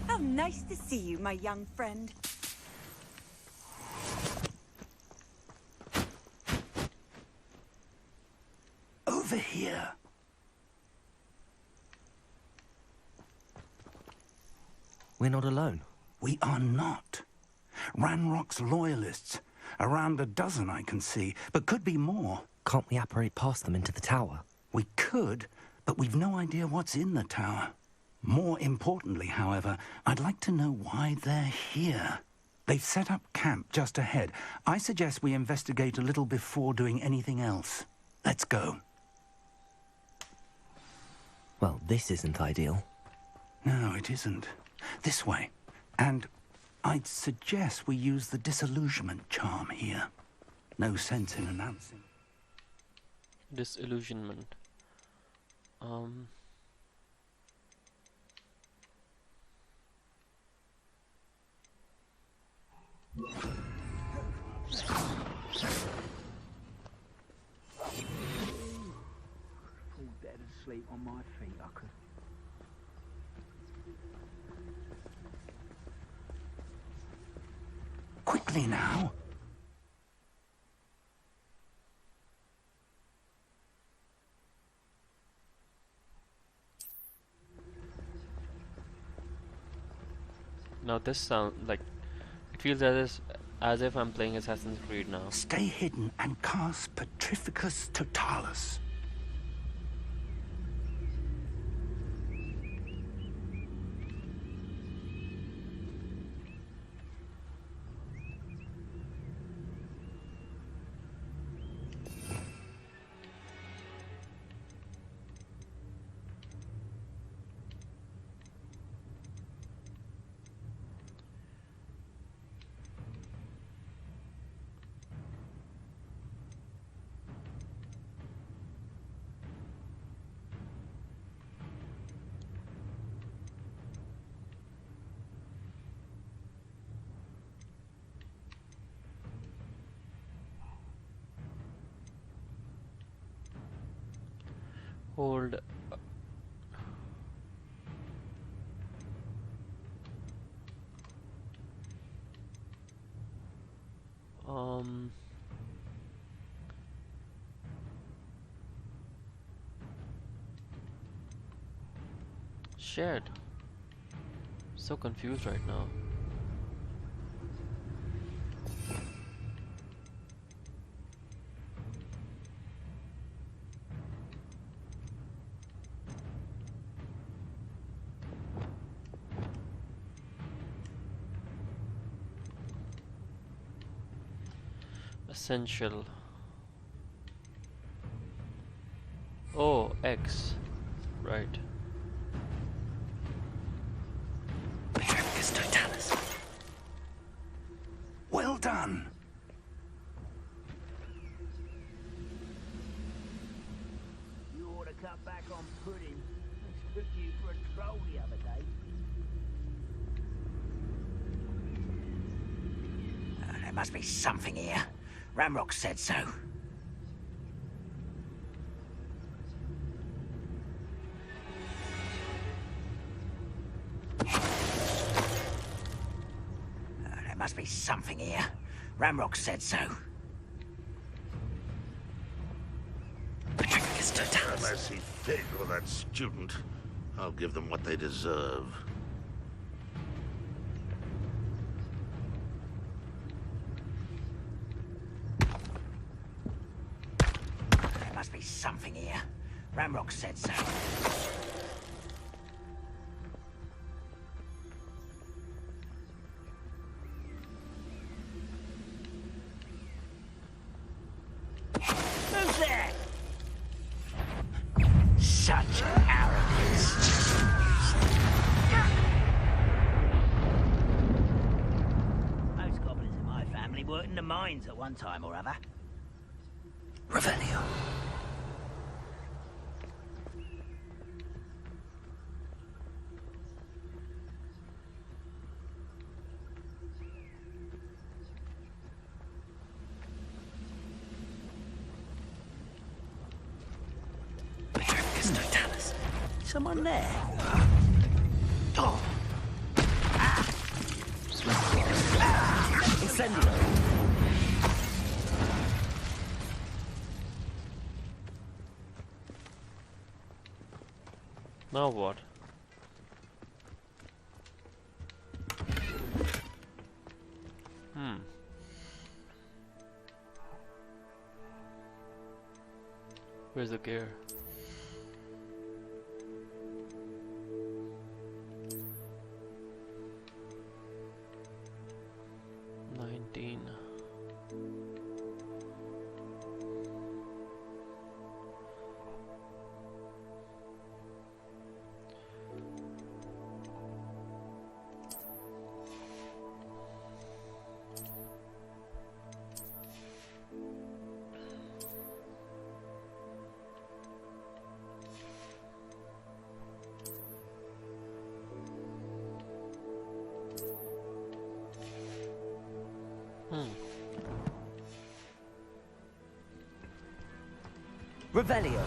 P: How nice to see you, my young friend.
R: Over here.
M: We're not alone.
R: We are not. Ranrock's loyalists. Around a dozen I can see, but could be more.
M: Can't we apparate past them into the tower?
R: We could, but we've no idea what's in the tower. More importantly, however, I'd like to know why they're here. They've set up camp just ahead. I suggest we investigate a little before doing anything else. Let's go.
M: Well, this isn't ideal.
R: No, it isn't. This way. And I'd suggest we use the disillusionment charm here. No sense in announcing.
C: Disillusionment.
N: Fall dead asleep on my feet, I could.
R: Quickly now.
C: Now this sound like it feels as if I'm playing Assassin's Creed now.
R: Stay hidden and cast Petrificus Totalis.
C: Hold. Shared. So confused right now. Essential. Oh, X. Right.
R: Petrificus Totalis. Well done.
N: You ought to cut back on pudding. I took you for a troll the other day.
U: There must be something here. Ramrock said so. There must be something here. Ramrock said so. Petrificus Totalis.
B: Unless I see Fig or that student, I'll give them what they deserve.
U: There must be something here. Ramrock said so.
N: Who's there?
U: Such arrogance.
N: Most goblins in my family worked in the mines at one time or other.
U: Revelio. Petrificus Totalis.
N: Someone there?
U: Oh.
N: Incendio.
C: Now what? Where's the gear?
J: Revelio.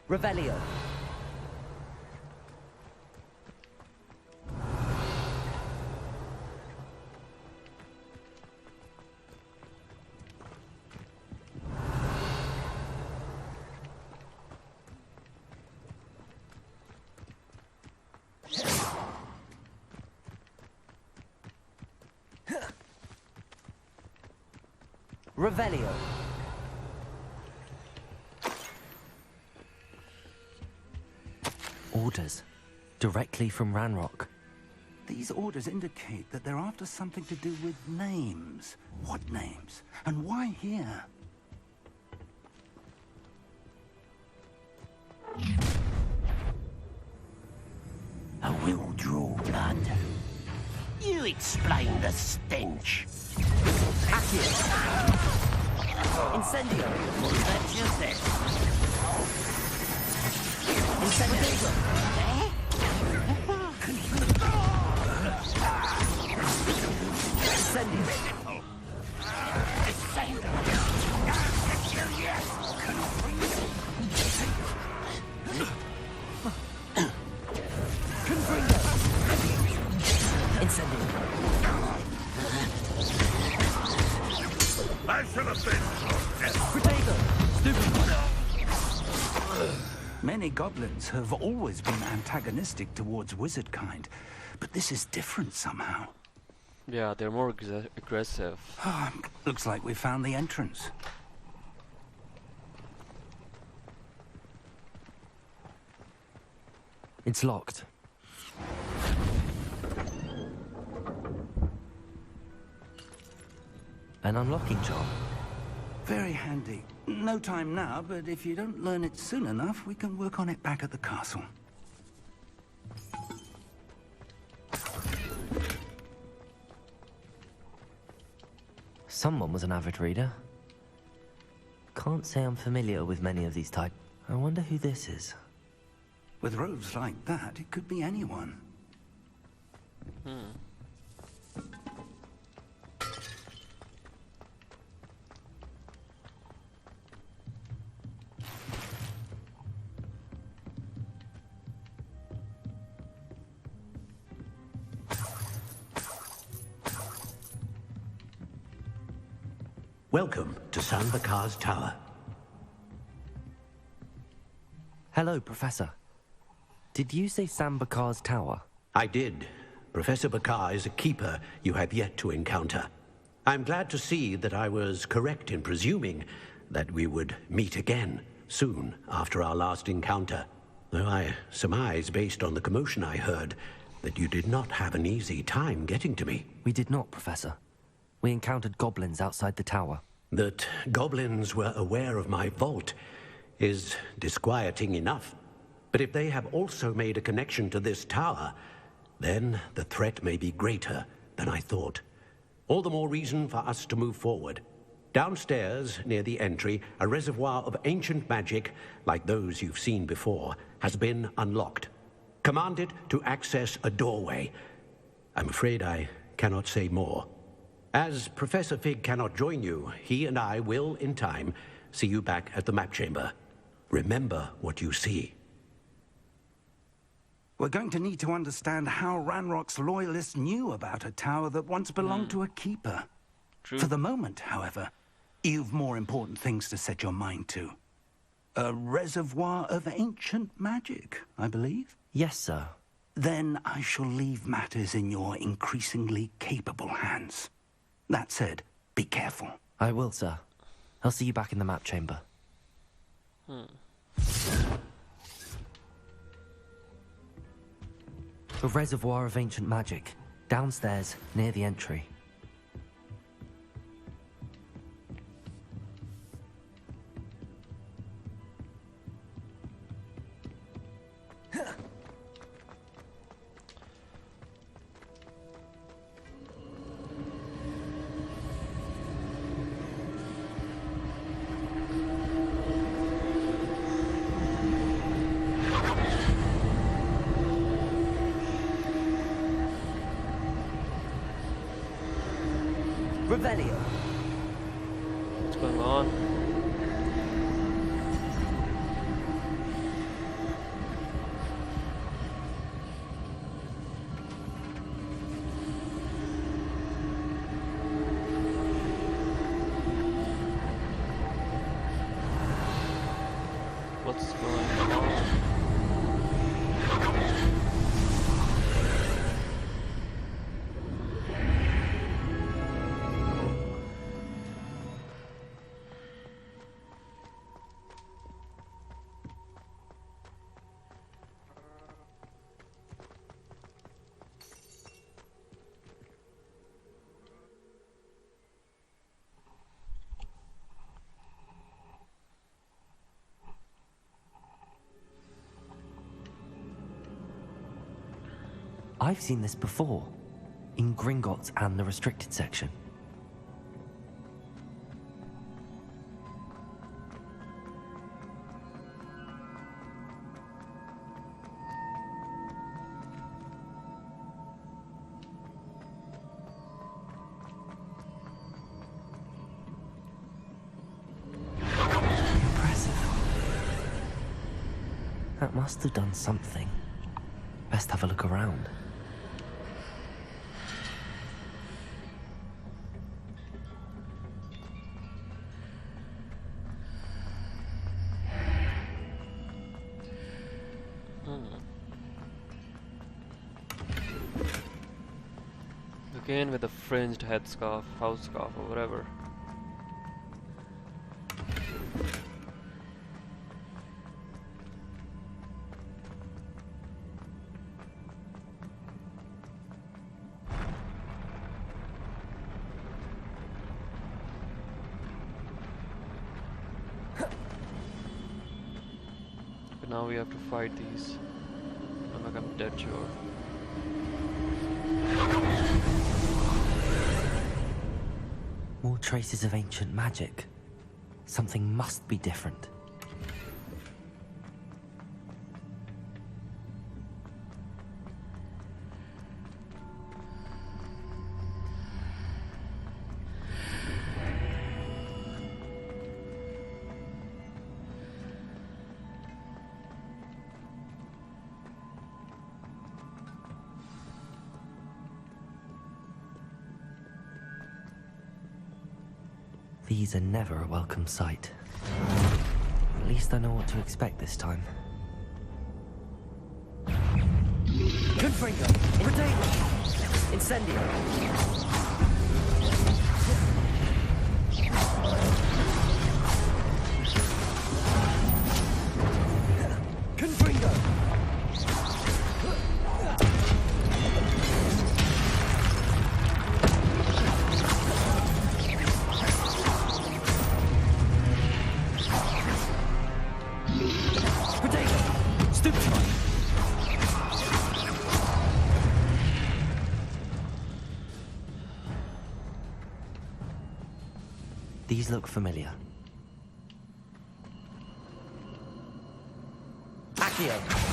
J: Revelio. Revelio. Orders. Directly from Ranrock.
R: These orders indicate that they're after something to do with names. What names? And why here?
O: I will draw blood. You explain the stench.
J: Accio. Incendio.
O: That's just it.
J: Incendio.
R: Many goblins have always been antagonistic towards wizard kind, but this is different somehow.
C: Yeah, they're more aggressive.
R: Looks like we found the entrance.
M: It's locked. An unlocking charm.
R: Very handy. No time now, but if you don't learn it soon enough, we can work on it back at the castle.
M: Someone was an avid reader. Can't say I'm familiar with many of these types. I wonder who this is.
R: With robes like that, it could be anyone.
A: Welcome to Sambakar's Tower.
M: Hello, Professor. Did you say Sambakar's Tower?
A: I did. Professor Bakar is a keeper you have yet to encounter. I'm glad to see that I was correct in presuming that we would meet again soon after our last encounter. Though I surmise, based on the commotion I heard, that you did not have an easy time getting to me.
M: We did not, Professor. We encountered goblins outside the tower.
A: That goblins were aware of my vault is disquieting enough. But if they have also made a connection to this tower, then the threat may be greater than I thought. All the more reason for us to move forward. Downstairs, near the entry, a reservoir of ancient magic, like those you've seen before, has been unlocked. Command it to access a doorway. I'm afraid I cannot say more. As Professor Fig cannot join you, he and I will, in time, see you back at the map chamber. Remember what you see.
R: We're going to need to understand how Ranrock's loyalists knew about a tower that once belonged to a keeper.
C: True.
R: For the moment, however, you've more important things to set your mind to. A reservoir of ancient magic, I believe?
M: Yes, sir.
R: Then I shall leave matters in your increasingly capable hands. That said, be careful.
M: I will, sir. I'll see you back in the map chamber. A reservoir of ancient magic. Downstairs, near the entry. Revelio.
C: What's going on?
M: I've seen this before, in Gringotts and the restricted section. That must have done something. Best have a look around.
C: Again with a fringed headscarf, house scarf, or whatever. But now we have to fight these. I'm dead sure.
M: More traces of ancient magic. Something must be different. These are never a welcome sight. At least I know what to expect this time.
J: Confringo! Rotator! Incendio! Confringo!
M: These look familiar.
J: Accio!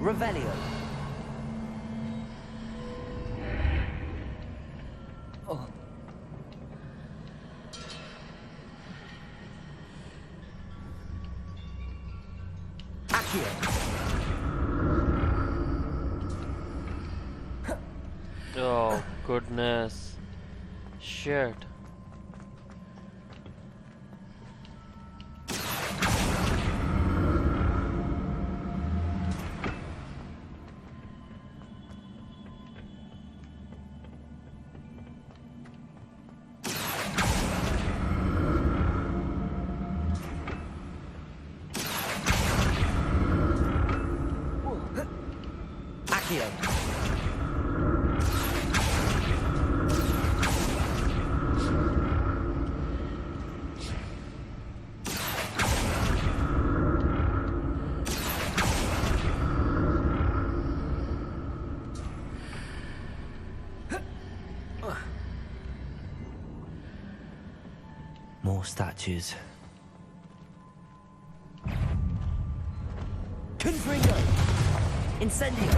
J: Revelio. Oh.
C: Oh, goodness. Shit.
M: More statues.
J: Confringo! Incendio!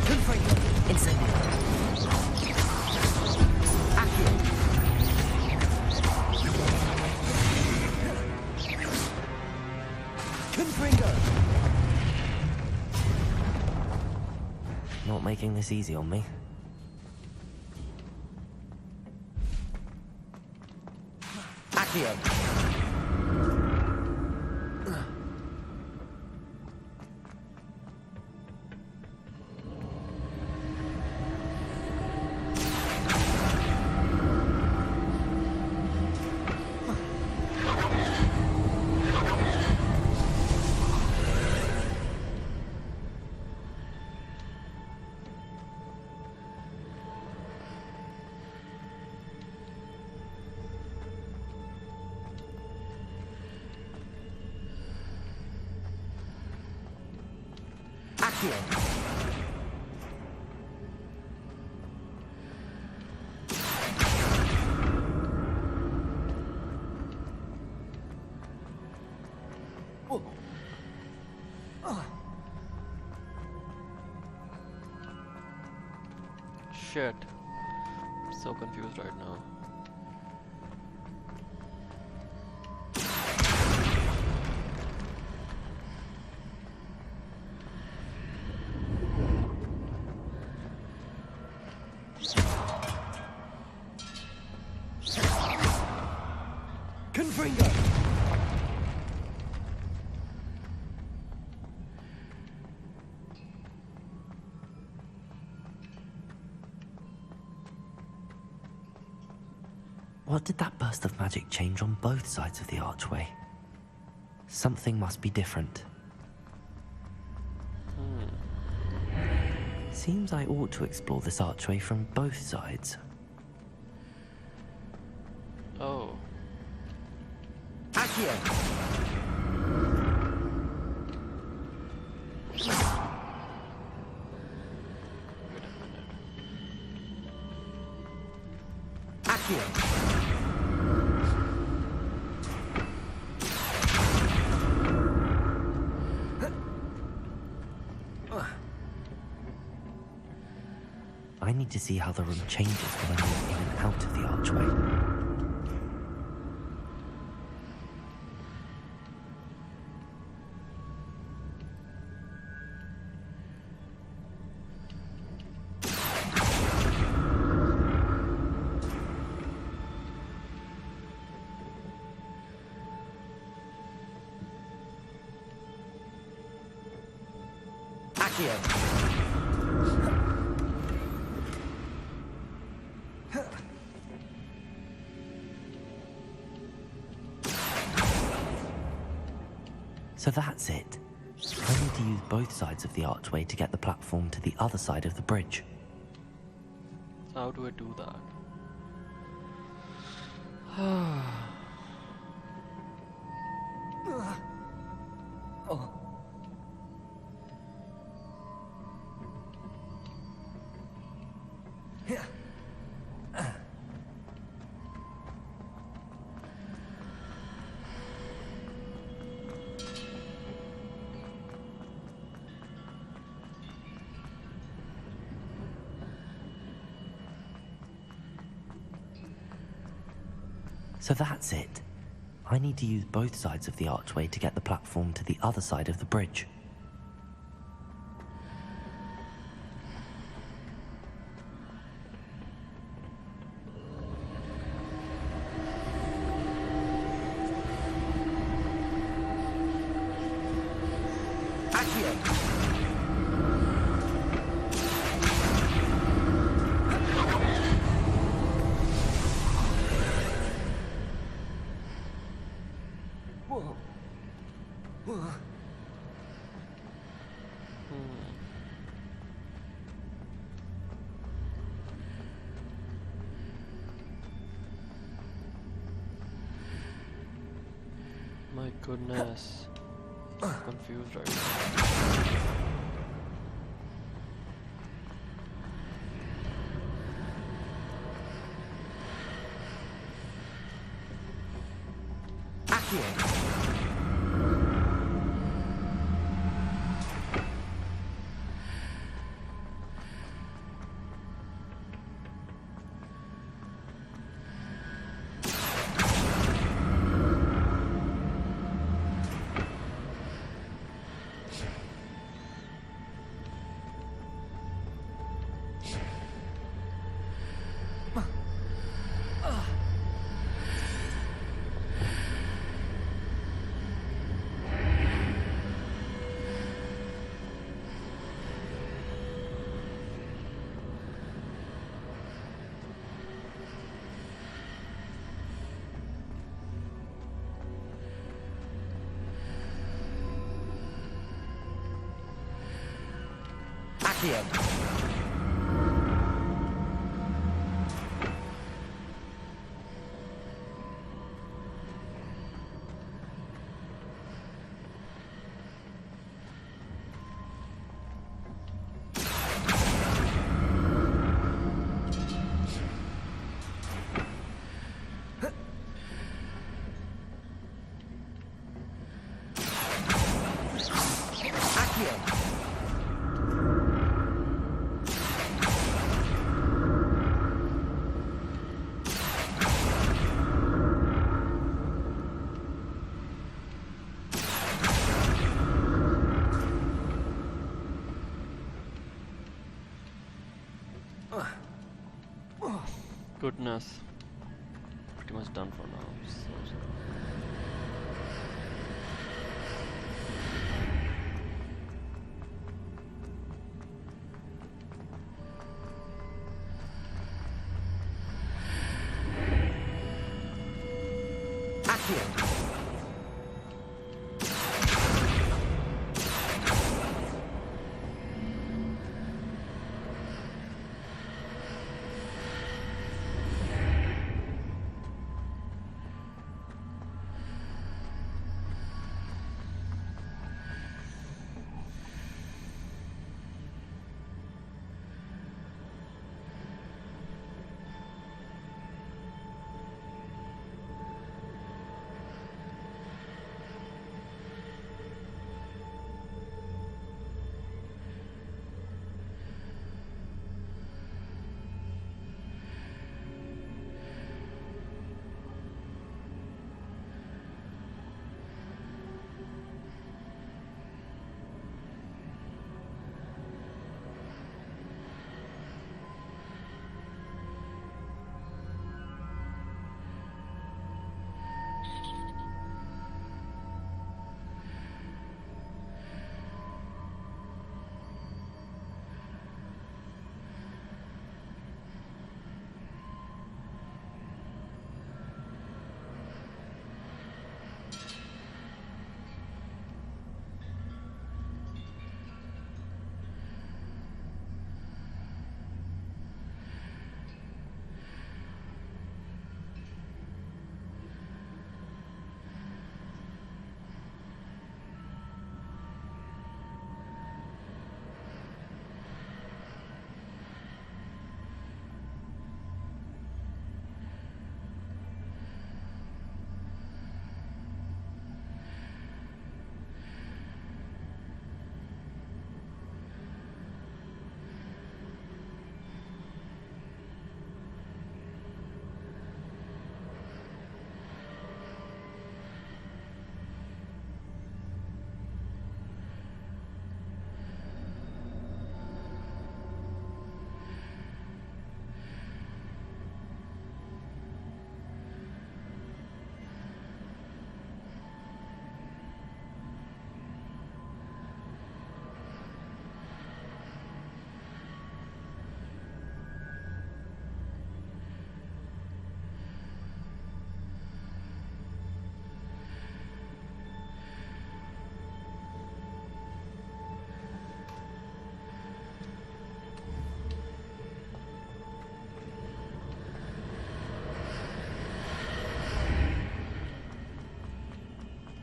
J: Confringo! Incendio! Accio! Confringo!
M: Not making this easy on me.
J: Accio! Accio!
C: Shit. I'm so confused right now.
J: Confringo!
M: What did that burst of magic change on both sides of the archway? Something must be different. Seems I ought to explore this archway from both sides.
C: Oh.
J: Accio! Accio!
M: I need to see how the room changes when I move in and out of the archway. So that's it. I need to use both sides of the archway to get the platform to the other side of the bridge.
C: How do I do that?
M: So that's it. I need to use both sides of the archway to get the platform to the other side of the bridge.
C: My goodness. I'm confused right now. Goodness. Pretty much done for now. So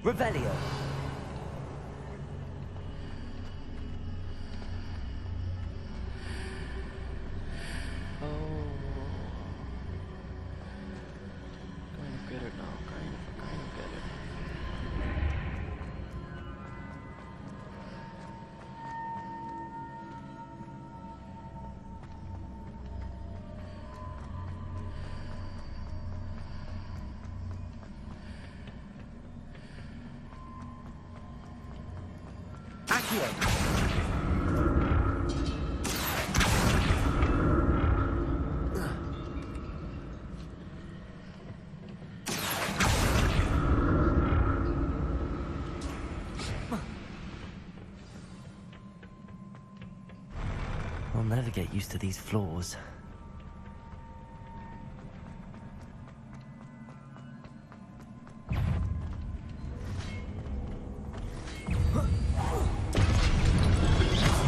J: Revelio.
C: Get it now, kind of get it.
M: I'll never get used to these floors.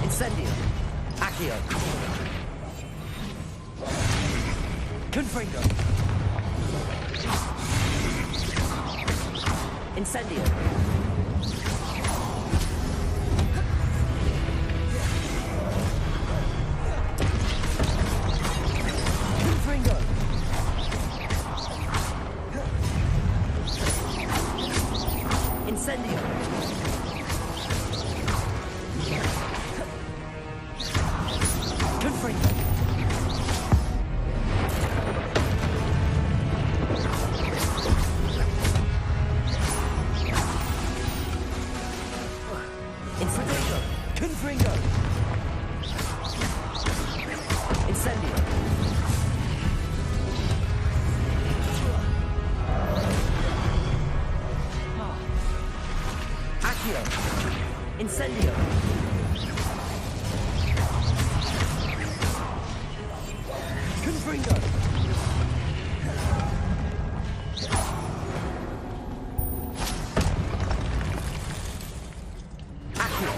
J: Incendio. Accio. Confringo. Incendio. Confringo. Incendio. Confringo. Incendio. Confringo. Incendio. Accio. Incendio. Confringo. Accio.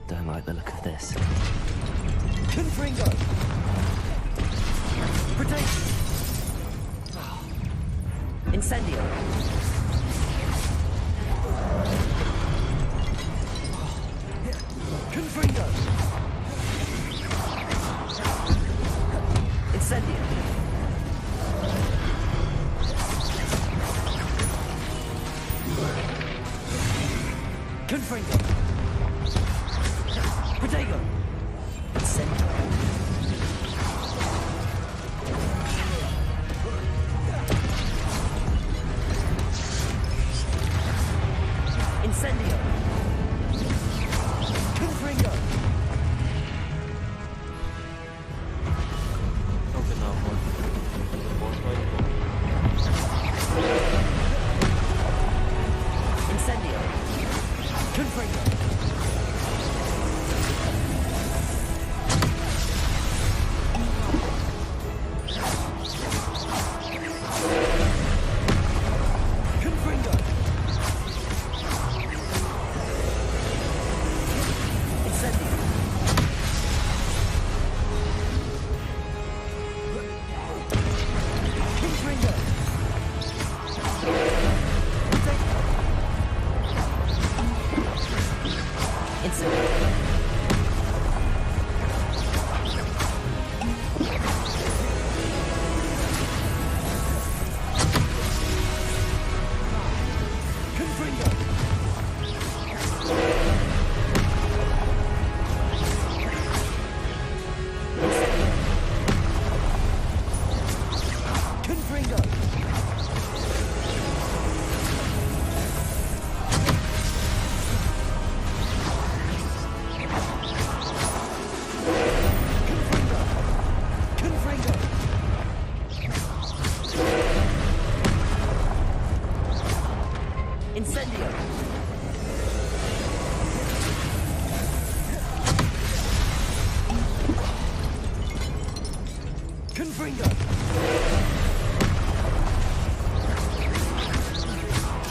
M: Don't like the look of this.
J: Confringo. Protect. Incendio. Confringo. Incendio. Confringo. Protego. Incendio. Incendio. Confringo.
C: Okay, now what?
J: Incendio. Confringo.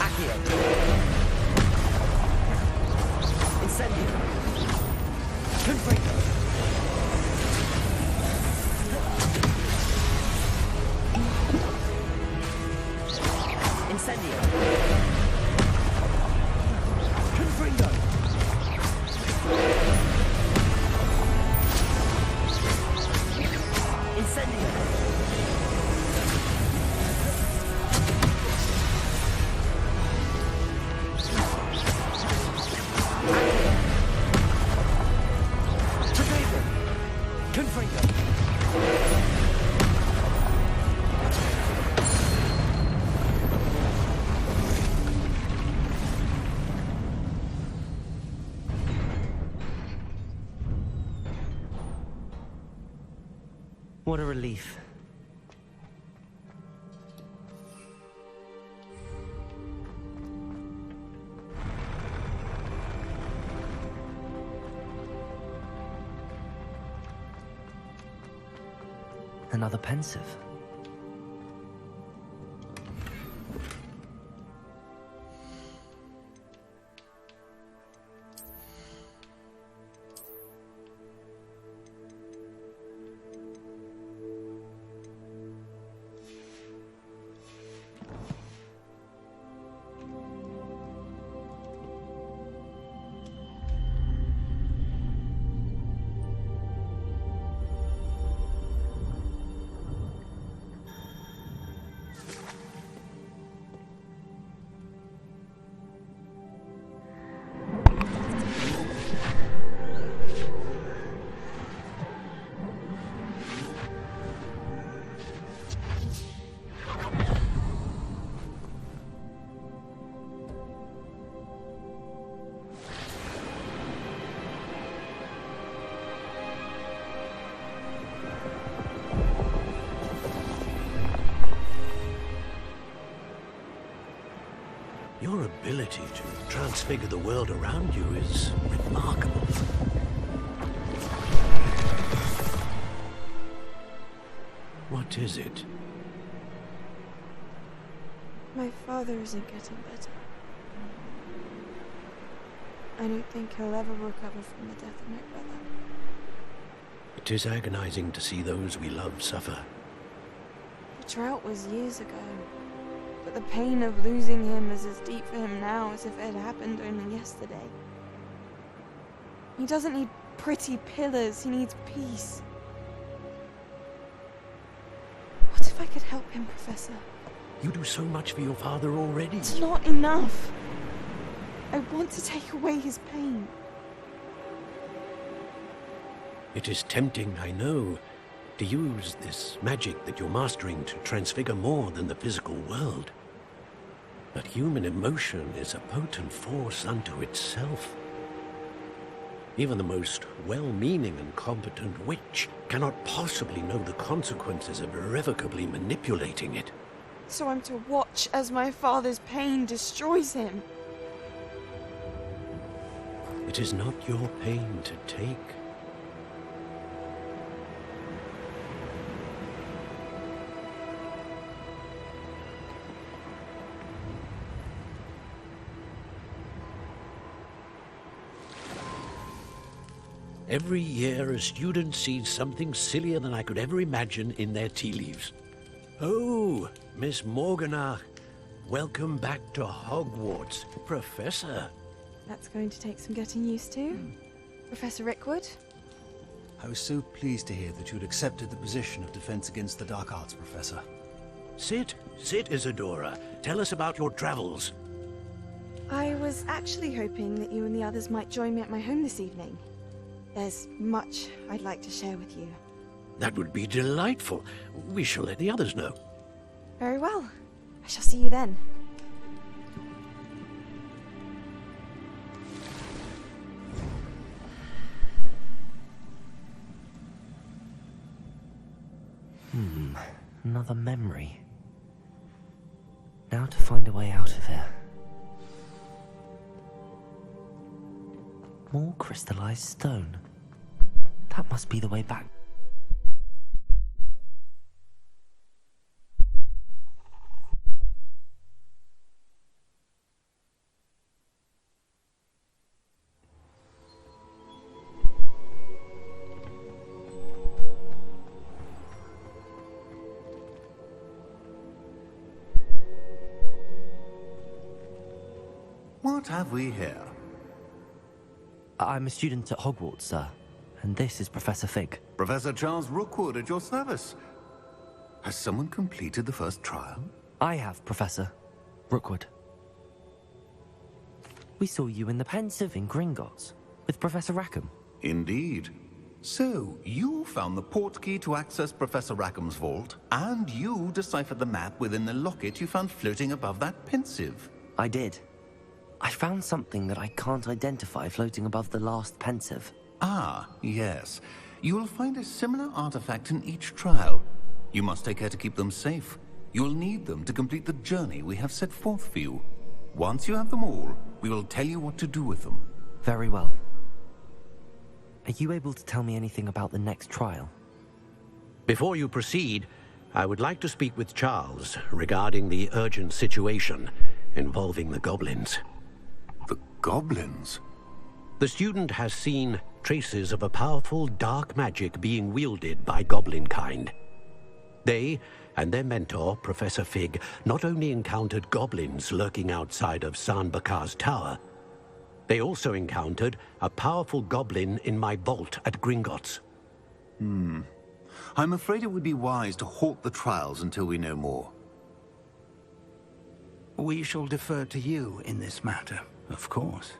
J: Accio. Incendio. Confringo. Incendio. Confringo. Incendio. Triglavian. Confringo. What a relief. Another pensive.
A: Your ability to transfigure the world around you is remarkable. What is it?
G: My father isn't getting better. I don't think he'll ever recover from the death of my brother.
A: It is agonizing to see those we love suffer.
G: The drought was years ago, but the pain of losing him is as deep for him now as if it had happened only yesterday. He doesn't need pretty pillars, he needs peace. What if I could help him, Professor?
A: You do so much for your father already.
G: It's not enough. I want to take away his pain.
A: It is tempting, I know, to use this magic that you're mastering to transfigure more than the physical world. But human emotion is a potent force unto itself. Even the most well-meaning and competent witch cannot possibly know the consequences of irrevocably manipulating it.
G: So I'm to watch as my father's pain destroys him.
A: It is not your pain to take. Every year, a student sees something sillier than I could ever imagine in their tea leaves. Oh, Miss Morganach, welcome back to Hogwarts, Professor.
G: That's going to take some getting used to. Professor Rickwood?
V: I was so pleased to hear that you'd accepted the position of Defense Against the Dark Arts, Professor.
A: Sit, Isadora. Tell us about your travels.
G: I was actually hoping that you and the others might join me at my home this evening. There's much I'd like to share with you.
A: That would be delightful. We shall let the others know.
G: Very well. I shall see you then.
M: Another memory. Now to find a way out of here. More crystallized stone. That must be the way back.
F: What have we here?
M: I'm a student at Hogwarts, sir. And this is Professor Fig.
F: Professor Charles Rookwood at your service. Has someone completed the first trial?
M: I have, Professor Rookwood. We saw you in the Pensive in Gringotts with Professor Rackham.
F: Indeed. So, you found the portkey to access Professor Rackham's vault, and you deciphered the map within the locket you found floating above that Pensive.
M: I did. I found something that I can't identify floating above the last Pensive.
F: Ah, yes. You will find a similar artifact in each trial. You must take care to keep them safe. You will need them to complete the journey we have set forth for you. Once you have them all, we will tell you what to do with them.
M: Very well. Are you able to tell me anything about the next trial?
A: Before you proceed, I would like to speak with Charles regarding the urgent situation involving the goblins.
F: The goblins?
A: The student has seen traces of a powerful dark magic being wielded by goblin kind. They and their mentor, Professor Fig, not only encountered goblins lurking outside of San Bakar's tower, they also encountered a powerful goblin in my vault at Gringotts.
F: I'm afraid it would be wise to halt the trials until we know more.
R: We shall defer to you in this matter, of course.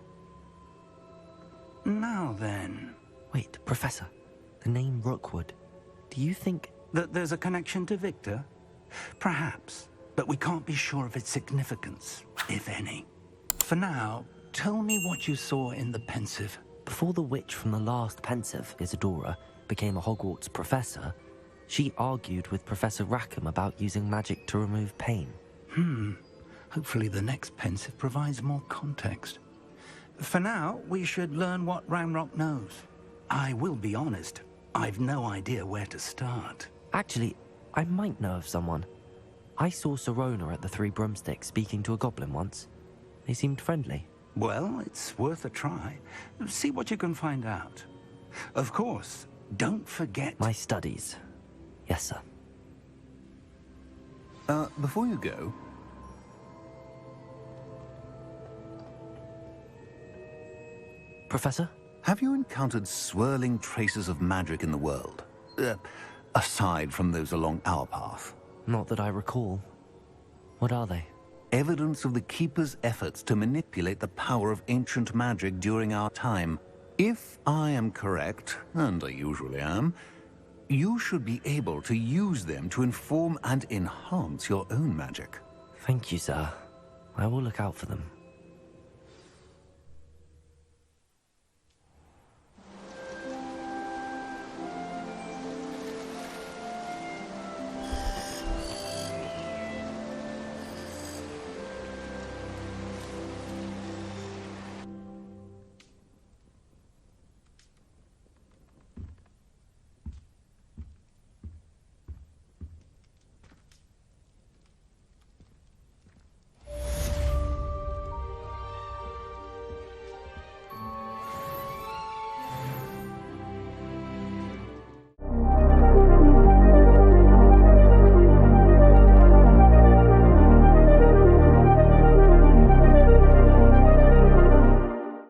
R: Now then...
M: Wait, Professor. The name Rookwood. Do you think...
R: that there's a connection to Victor? Perhaps, but we can't be sure of its significance, if any. For now, tell me what you saw in the Pensive.
M: Before the witch from the last Pensive, Isadora, became a Hogwarts professor, she argued with Professor Rackham about using magic to remove pain.
R: Hopefully the next Pensive provides more context. For now, we should learn what Ranrock knows. I will be honest, I've no idea where to start.
M: Actually, I might know of someone. I saw Serona at the Three Broomsticks speaking to a goblin once. They seemed friendly.
R: Well, it's worth a try. See what you can find out. Of course, don't forget...
M: my studies. Yes, sir.
F: Before you go...
M: Professor?
F: Have you encountered swirling traces of magic in the world? Aside from those along our path?
M: Not that I recall. What are they?
F: Evidence of the Keeper's efforts to manipulate the power of ancient magic during our time. If I am correct, and I usually am, you should be able to use them to inform and enhance your own magic.
M: Thank you, sir. I will look out for them.